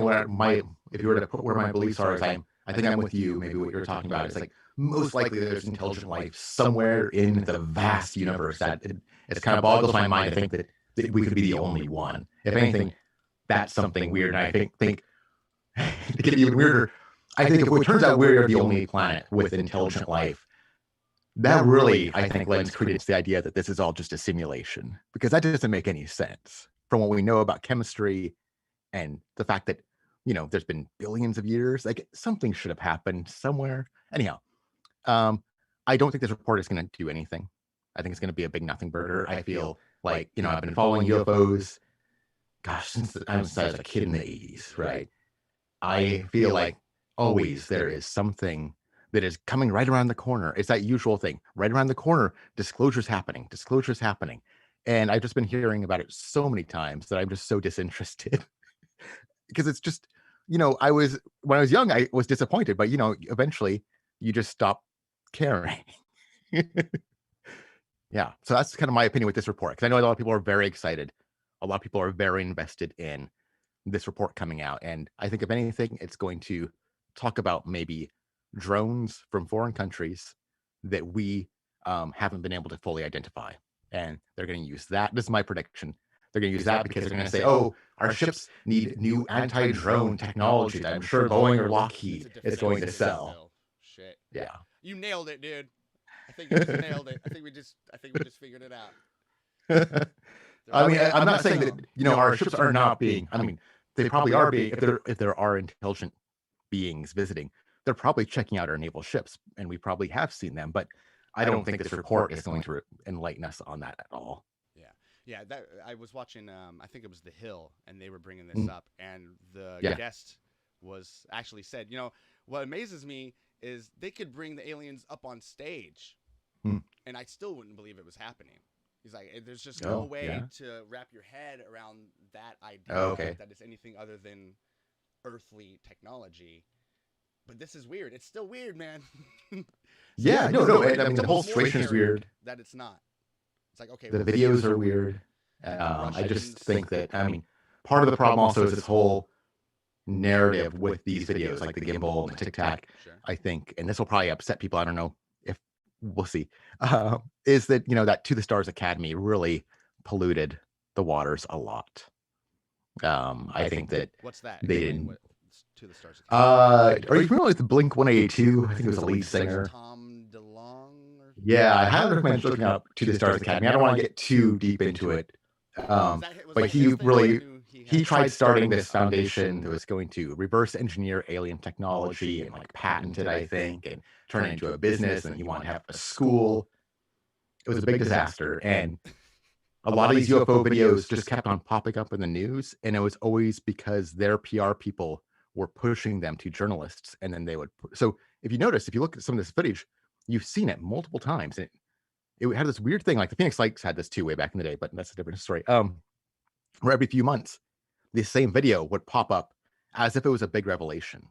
[SPEAKER 8] if you were to put where my beliefs are, I think I'm with you. Maybe what you're talking about is like most likely there's intelligent life somewhere in the vast universe that it kind of boggles my mind to think that we could be the only one. If anything, that's something weird. And I think to get even weirder, I think if it turns out we're the only planet with intelligent life, that really, I think, lends credence to the idea that this is all just a simulation, because that doesn't make any sense from what we know about chemistry and the fact that, there's been billions of years. Like, something should have happened somewhere. Anyhow, I don't think this report is going to do anything. I think it's going to be a big nothing burger. I feel like, I've been following UFOs, gosh, since I was a kid in the 80s, right? I feel like always there is something that is coming right around the corner. It's that usual thing, right around the corner, disclosure's happening. And I've just been hearing about it so many times that I'm just so disinterested because it's just, when I was young, I was disappointed, but eventually you just stop caring. Yeah. So that's kind of my opinion with this report. Cause I know a lot of people are very excited. A lot of people are very invested in this report coming out. And I think if anything, it's going to talk about maybe drones from foreign countries that we haven't been able to fully identify. And they're going to use that. This is my prediction. They're going to use that because they're going to say, oh, our ships need new anti-drone technology that I'm sure Boeing or Lockheed is going to sell.
[SPEAKER 7] Shit.
[SPEAKER 8] Yeah.
[SPEAKER 7] You nailed it, dude. I think you just nailed it. I think we just figured it out.
[SPEAKER 8] I mean, I'm not saying that, our ships are not being, I mean, they probably are being, if there are intelligent beings visiting, they're probably checking out our naval ships, and we probably have seen them, but I don't think this report is going to enlighten us on that at all.
[SPEAKER 7] Yeah. That I was watching, I think it was The Hill, and they were bringing this up, and the guest was actually said, what amazes me is they could bring the aliens up on stage, and I still wouldn't believe it was happening. He's like, there's just no way to wrap your head around that idea that it's anything other than earthly technology. But this is weird. It's still weird, man.
[SPEAKER 8] Yeah, no. I mean, the whole situation is weird.
[SPEAKER 7] That it's not. It's like, okay.
[SPEAKER 8] The videos are weird. I just think that, I mean, part of the problem also is this whole narrative with these videos, like the gimbal and the Tic Tac, I think, and this will probably upset people. I don't know if we'll see, is that, that To the Stars Academy really polluted the waters a lot. I think that
[SPEAKER 7] what's that?
[SPEAKER 8] They didn't.
[SPEAKER 7] To the Stars Academy.
[SPEAKER 8] Are you familiar with the Blink 182? I think it was the lead singer.
[SPEAKER 7] Tom DeLonge?
[SPEAKER 8] Yeah, I highly recommend looking up To the Stars Academy. I don't want to get too deep into it. But he tried starting this foundation that was going to reverse engineer alien technology and like patent it, I think, and turn it into a business. And he wanted to have a school. It was a big disaster. And a lot of these UFO videos just kept on popping up in the news. And it was always because their PR people were pushing them to journalists. And then they would. So if you notice, if you look at some of this footage, you've seen it multiple times. And it had this weird thing, like the Phoenix Lights had this too way back in the day, but that's a different story. Where every few months, this same video would pop up as if it was a big revelation.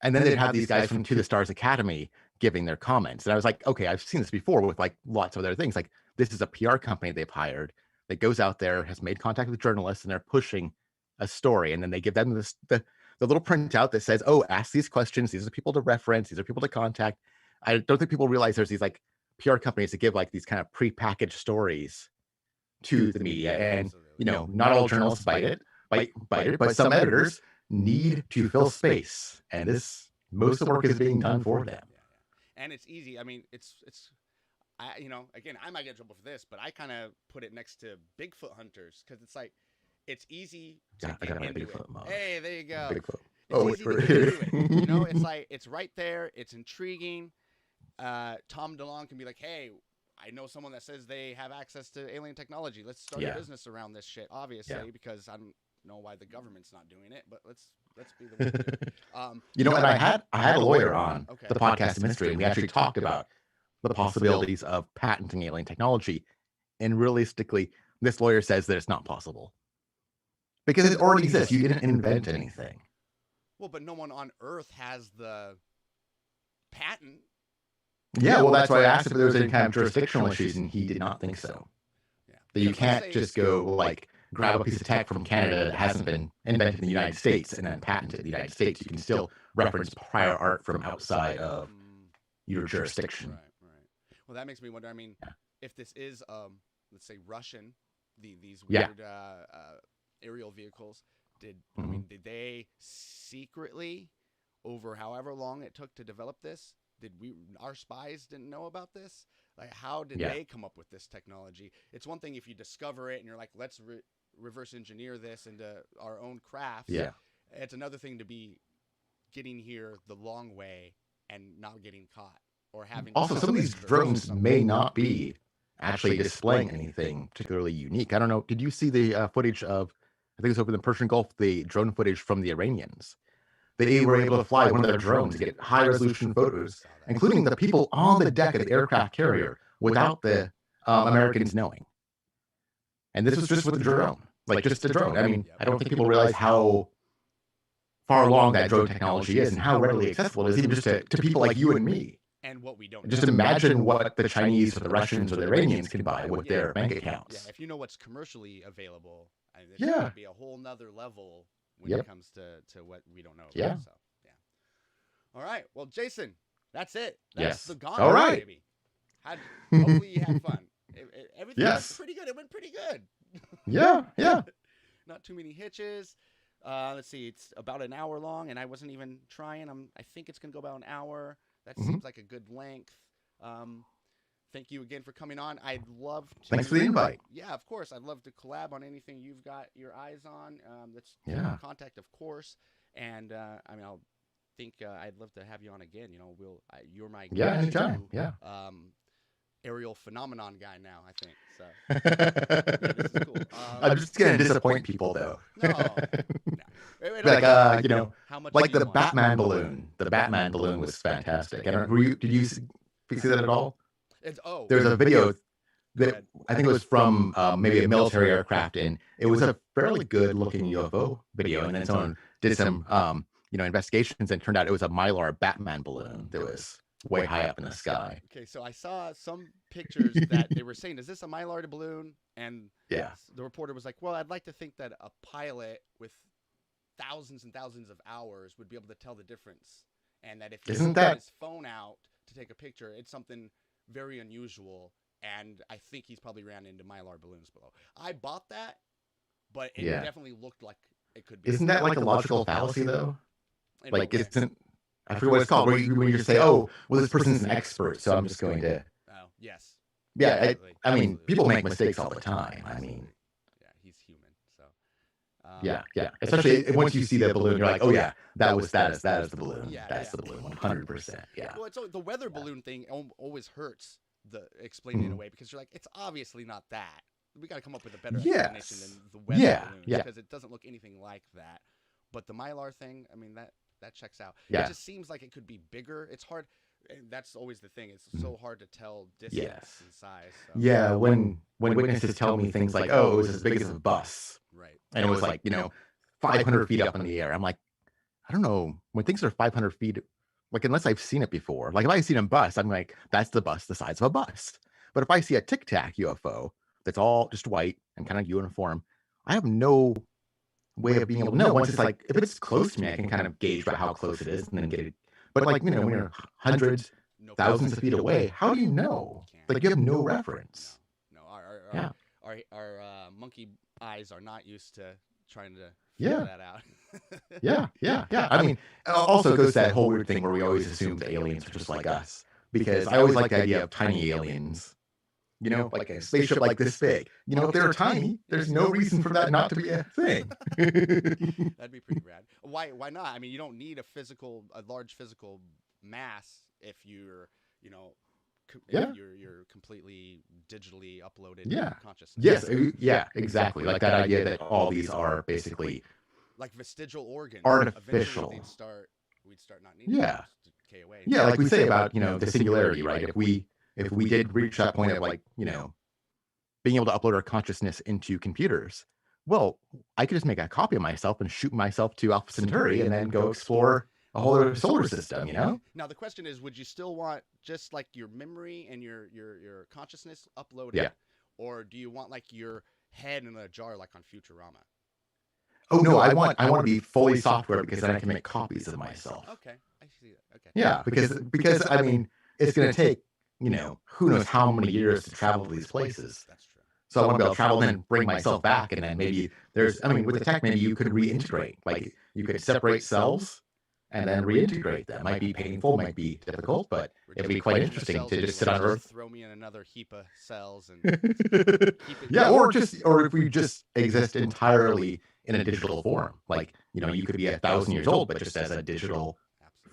[SPEAKER 8] And then they'd have these guys from To the Stars Academy giving their comments. And I was like, okay, I've seen this before with like lots of other things. Like this is a PR company they've hired that goes out there, has made contact with journalists, and they're pushing a story. And then they give them the little printout that says, oh, ask these questions. These are people to reference. These are people to contact. I don't think people realize there's these like PR companies that give like these kind of prepackaged stories to the media. And, not all journalists bite it, but some editors need to fill space. And most of the work is being done for them.
[SPEAKER 7] And it's easy. I mean, again, I might get in trouble for this, but I kind of put it next to Bigfoot hunters because it's like, it's easy to get into it. Hey, there you go.
[SPEAKER 8] Bigfoot.
[SPEAKER 7] It's easy to get into it. It's like, it's right there. It's intriguing. Tom DeLonge can be like, hey, I know someone that says they have access to alien technology. Let's start a business around this shit, obviously, because I don't know why the government's not doing it, but let's be the one to do it.
[SPEAKER 8] And I had a lawyer on the podcast Mystery, and we actually talked about the possibilities of patenting alien technology. And realistically, this lawyer says that it's not possible. Because it already exists. You didn't invent anything.
[SPEAKER 7] Well, but no one on Earth has the patent.
[SPEAKER 8] Yeah, well, that's why I asked if there was any kind of jurisdictional issues, and he did not think so.
[SPEAKER 7] Yeah.
[SPEAKER 8] That you
[SPEAKER 7] Because let's
[SPEAKER 8] can't
[SPEAKER 7] say-
[SPEAKER 8] just go like grab a piece of tech from Canada that hasn't been invented in the United States and then patent it in the United States. You can still reference prior art from outside of your jurisdiction.
[SPEAKER 7] Right. Well, that makes me wonder. I mean, if this is, let's say, Russian, these
[SPEAKER 8] Yeah.
[SPEAKER 7] weird aerial vehicles, I mean, did they secretly, over however long it took to develop this, our spies didn't know about this? Like, how did they come up with this technology? It's one thing if you discover it and you're like, let's reverse engineer this into our own crafts.
[SPEAKER 8] Yeah.
[SPEAKER 7] It's another thing to be getting here the long way and not getting caught or having.
[SPEAKER 8] Also, some of these drones may not be actually displaying anything particularly unique. I don't know. Did you see the footage of, I think it was over the Persian Gulf, the drone footage from the Iranians? They were able to fly one of their drones to get high resolution photos, including the people on the deck of the aircraft carrier without the Americans knowing. And this was just with the drone, like just a drone. I mean, I don't think people realize how far along that drone technology is and how readily accessible it is, even just to people like you and me.
[SPEAKER 7] And what we don't
[SPEAKER 8] Just
[SPEAKER 7] know.
[SPEAKER 8] imagine what the Chinese or the Russians or the Iranians can buy with their bank accounts.
[SPEAKER 7] Yeah, if you know what's commercially available, I mean, this
[SPEAKER 8] Yeah.
[SPEAKER 7] would be a whole nother level when
[SPEAKER 8] Yep.
[SPEAKER 7] it comes to what we don't know about.
[SPEAKER 8] Yeah.
[SPEAKER 7] So, yeah. All right. Well, Jason, that's it.
[SPEAKER 8] Yes.
[SPEAKER 7] That's the Gauntlet,
[SPEAKER 8] All right.
[SPEAKER 7] baby. Hopefully you had fun. Everything
[SPEAKER 8] Yes.
[SPEAKER 7] was pretty good. It went pretty good.
[SPEAKER 8] Yeah.
[SPEAKER 7] Not too many hitches. Let's see. It's about an hour long, and I wasn't even trying. I think it's gonna go about an hour. That seems like a good length. Thank you again for coming on. I'd love to.
[SPEAKER 8] Thanks for the invite.
[SPEAKER 7] Yeah, of course. I'd love to collab on anything you've got your eyes on. That's contact, of course. And I mean, I'd love to have you on again. You know, you're my
[SPEAKER 8] anytime.
[SPEAKER 7] go-to,
[SPEAKER 8] Yeah.
[SPEAKER 7] aerial phenomenon guy now, I think. So this is cool.
[SPEAKER 8] I'm just gonna disappoint people though.
[SPEAKER 7] No.
[SPEAKER 8] Like
[SPEAKER 7] how much
[SPEAKER 8] like
[SPEAKER 7] do you
[SPEAKER 8] the
[SPEAKER 7] want?
[SPEAKER 8] Batman balloon. The Batman balloon was fantastic. I don't know. Did you see that at all? There's a video that I think it was from maybe a military aircraft, and it was a fairly good looking UFO video. And then someone did some investigations, and it turned out it was a Mylar Batman balloon that was way high up in the sky.
[SPEAKER 7] Okay, so I saw some pictures that they were saying, is this a Mylar balloon? And
[SPEAKER 8] Yeah.
[SPEAKER 7] the reporter was like, well, I'd like to think that a pilot with thousands and thousands of hours would be able to tell the difference. And that if he
[SPEAKER 8] Isn't
[SPEAKER 7] got
[SPEAKER 8] that-
[SPEAKER 7] his phone out to take a picture, it's something very unusual. And I think he's probably ran into Mylar balloons below. I bought that, but it
[SPEAKER 8] Yeah.
[SPEAKER 7] definitely looked like it could be.
[SPEAKER 8] Isn't that like a logical fallacy though?
[SPEAKER 7] In
[SPEAKER 8] Like,
[SPEAKER 7] what way?
[SPEAKER 8] isn't I forget what it's called, where you just say, oh, well, this person's an expert, so I'm just going to.
[SPEAKER 7] Oh, yes.
[SPEAKER 8] Yeah,
[SPEAKER 7] Absolutely.
[SPEAKER 8] I mean,
[SPEAKER 7] Absolutely.
[SPEAKER 8] people make mistakes all the time. I mean,
[SPEAKER 7] Yeah, he's human. So.
[SPEAKER 8] yeah. Especially once you see the balloon, you're like, oh yeah, that is the balloon.
[SPEAKER 7] Yeah,
[SPEAKER 8] That's
[SPEAKER 7] yeah.
[SPEAKER 8] the balloon, 100%. Yeah.
[SPEAKER 7] Well, it's the weather balloon thing always hurts the explaining it away, because you're like, it's obviously not that. We got to come up with a better explanation
[SPEAKER 8] Yes.
[SPEAKER 7] than the weather
[SPEAKER 8] Yeah,
[SPEAKER 7] balloon,
[SPEAKER 8] yeah.
[SPEAKER 7] because it doesn't look anything like that. But the Mylar thing, I mean, that checks out.
[SPEAKER 8] Yeah.
[SPEAKER 7] It just seems like it could be bigger. It's hard. And that's always the thing. It's so hard to tell distance
[SPEAKER 8] Yes.
[SPEAKER 7] and size. So.
[SPEAKER 8] Yeah, when witnesses tell me things like, oh, it was as big as a bus,
[SPEAKER 7] Right.
[SPEAKER 8] and it was like, 500 feet up in the air. I'm like, I don't know. When things are 500 feet, like, unless I've seen it before, like if I've seen a bus, I'm like, that's the bus the size of a bus. But if I see a Tic Tac UFO that's all just white and kind of uniform, I have no way of being able to know. Once it's like, if it's close to me, I can kind of gauge about how close it is and then get it. But like, when you're hundreds,
[SPEAKER 7] No
[SPEAKER 8] thousands of
[SPEAKER 7] problem.
[SPEAKER 8] feet away, how do you know?
[SPEAKER 7] Can't.
[SPEAKER 8] Like, you have no reference.
[SPEAKER 7] No,
[SPEAKER 8] Yeah.
[SPEAKER 7] our monkey eyes are not used to trying to
[SPEAKER 8] Yeah.
[SPEAKER 7] figure that out.
[SPEAKER 8] Yeah. I mean, it also goes to that whole weird thing where we always assume the aliens are just like us. Because I always like the idea of tiny aliens. Like a spaceship like this big. If they're tiny, there's no reason for that not to be a thing.
[SPEAKER 7] That'd be pretty rad. Why not? I mean, you don't need a large physical mass if you're,
[SPEAKER 8] Yeah.
[SPEAKER 7] you're completely digitally uploaded
[SPEAKER 8] Yeah.
[SPEAKER 7] consciousness.
[SPEAKER 8] Yes, yeah, exactly. Like that idea that all these are basically
[SPEAKER 7] Like vestigial organs.
[SPEAKER 8] Artificial.
[SPEAKER 7] Eventually we'd start not needing
[SPEAKER 8] Yeah.
[SPEAKER 7] them to decay away.
[SPEAKER 8] Yeah, like we say about, the singularity, right? If we did reach that point of like, being able to upload our consciousness into computers, well, I could just make a copy of myself and shoot myself to Alpha Centauri and then go explore a whole other solar system, you know?
[SPEAKER 7] Now the question is, would you still want just like your memory and your consciousness uploaded,
[SPEAKER 8] Yeah.
[SPEAKER 7] or do you want like your head in a jar like on Futurama?
[SPEAKER 8] Oh no, I want to be fully software because then I can make copies of myself.
[SPEAKER 7] Okay, I see that. Okay.
[SPEAKER 8] Yeah, because I mean, it's going to take, you know, who knows how many years to travel to these places.
[SPEAKER 7] That's true.
[SPEAKER 8] So I want to be able to travel and then bring myself back, and then maybe I mean, with the tech, maybe you could reintegrate. Like you could separate cells and then reintegrate them. Might be painful, might be difficult, but it'd be quite interesting to just sit on Earth.
[SPEAKER 7] Throw me in another heap of cells and
[SPEAKER 8] yeah, or if we just exist entirely in a digital form. Like, you know, you could be 1,000 years old, but just as a digital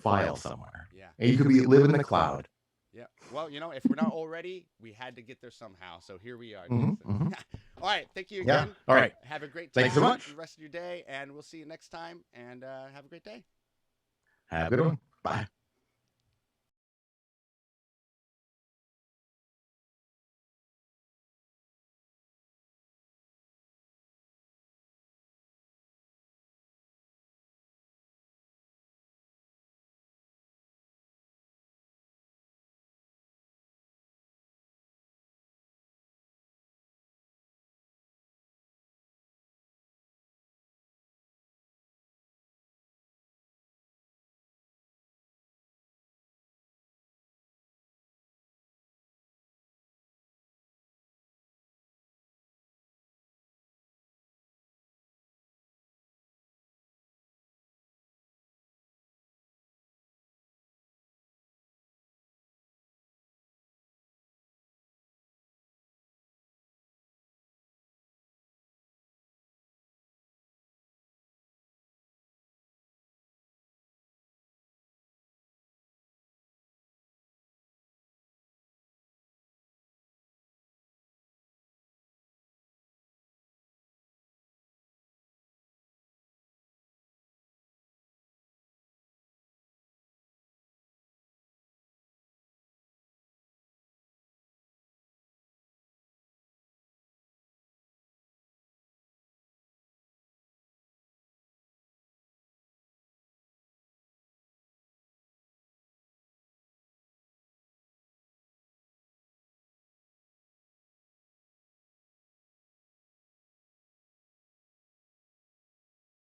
[SPEAKER 8] file somewhere.
[SPEAKER 7] Yeah.
[SPEAKER 8] And you could live in the cloud.
[SPEAKER 7] Yeah. Well, you know, if we're not already, we had to get there somehow. So here we are.
[SPEAKER 8] Mm-hmm.
[SPEAKER 7] All right. Thank you again.
[SPEAKER 8] Yeah. All right.
[SPEAKER 7] Have a great time.
[SPEAKER 8] Thanks so much.
[SPEAKER 7] The rest of your day, and we'll see you next time. And have a great day.
[SPEAKER 8] Have a good one. Bye.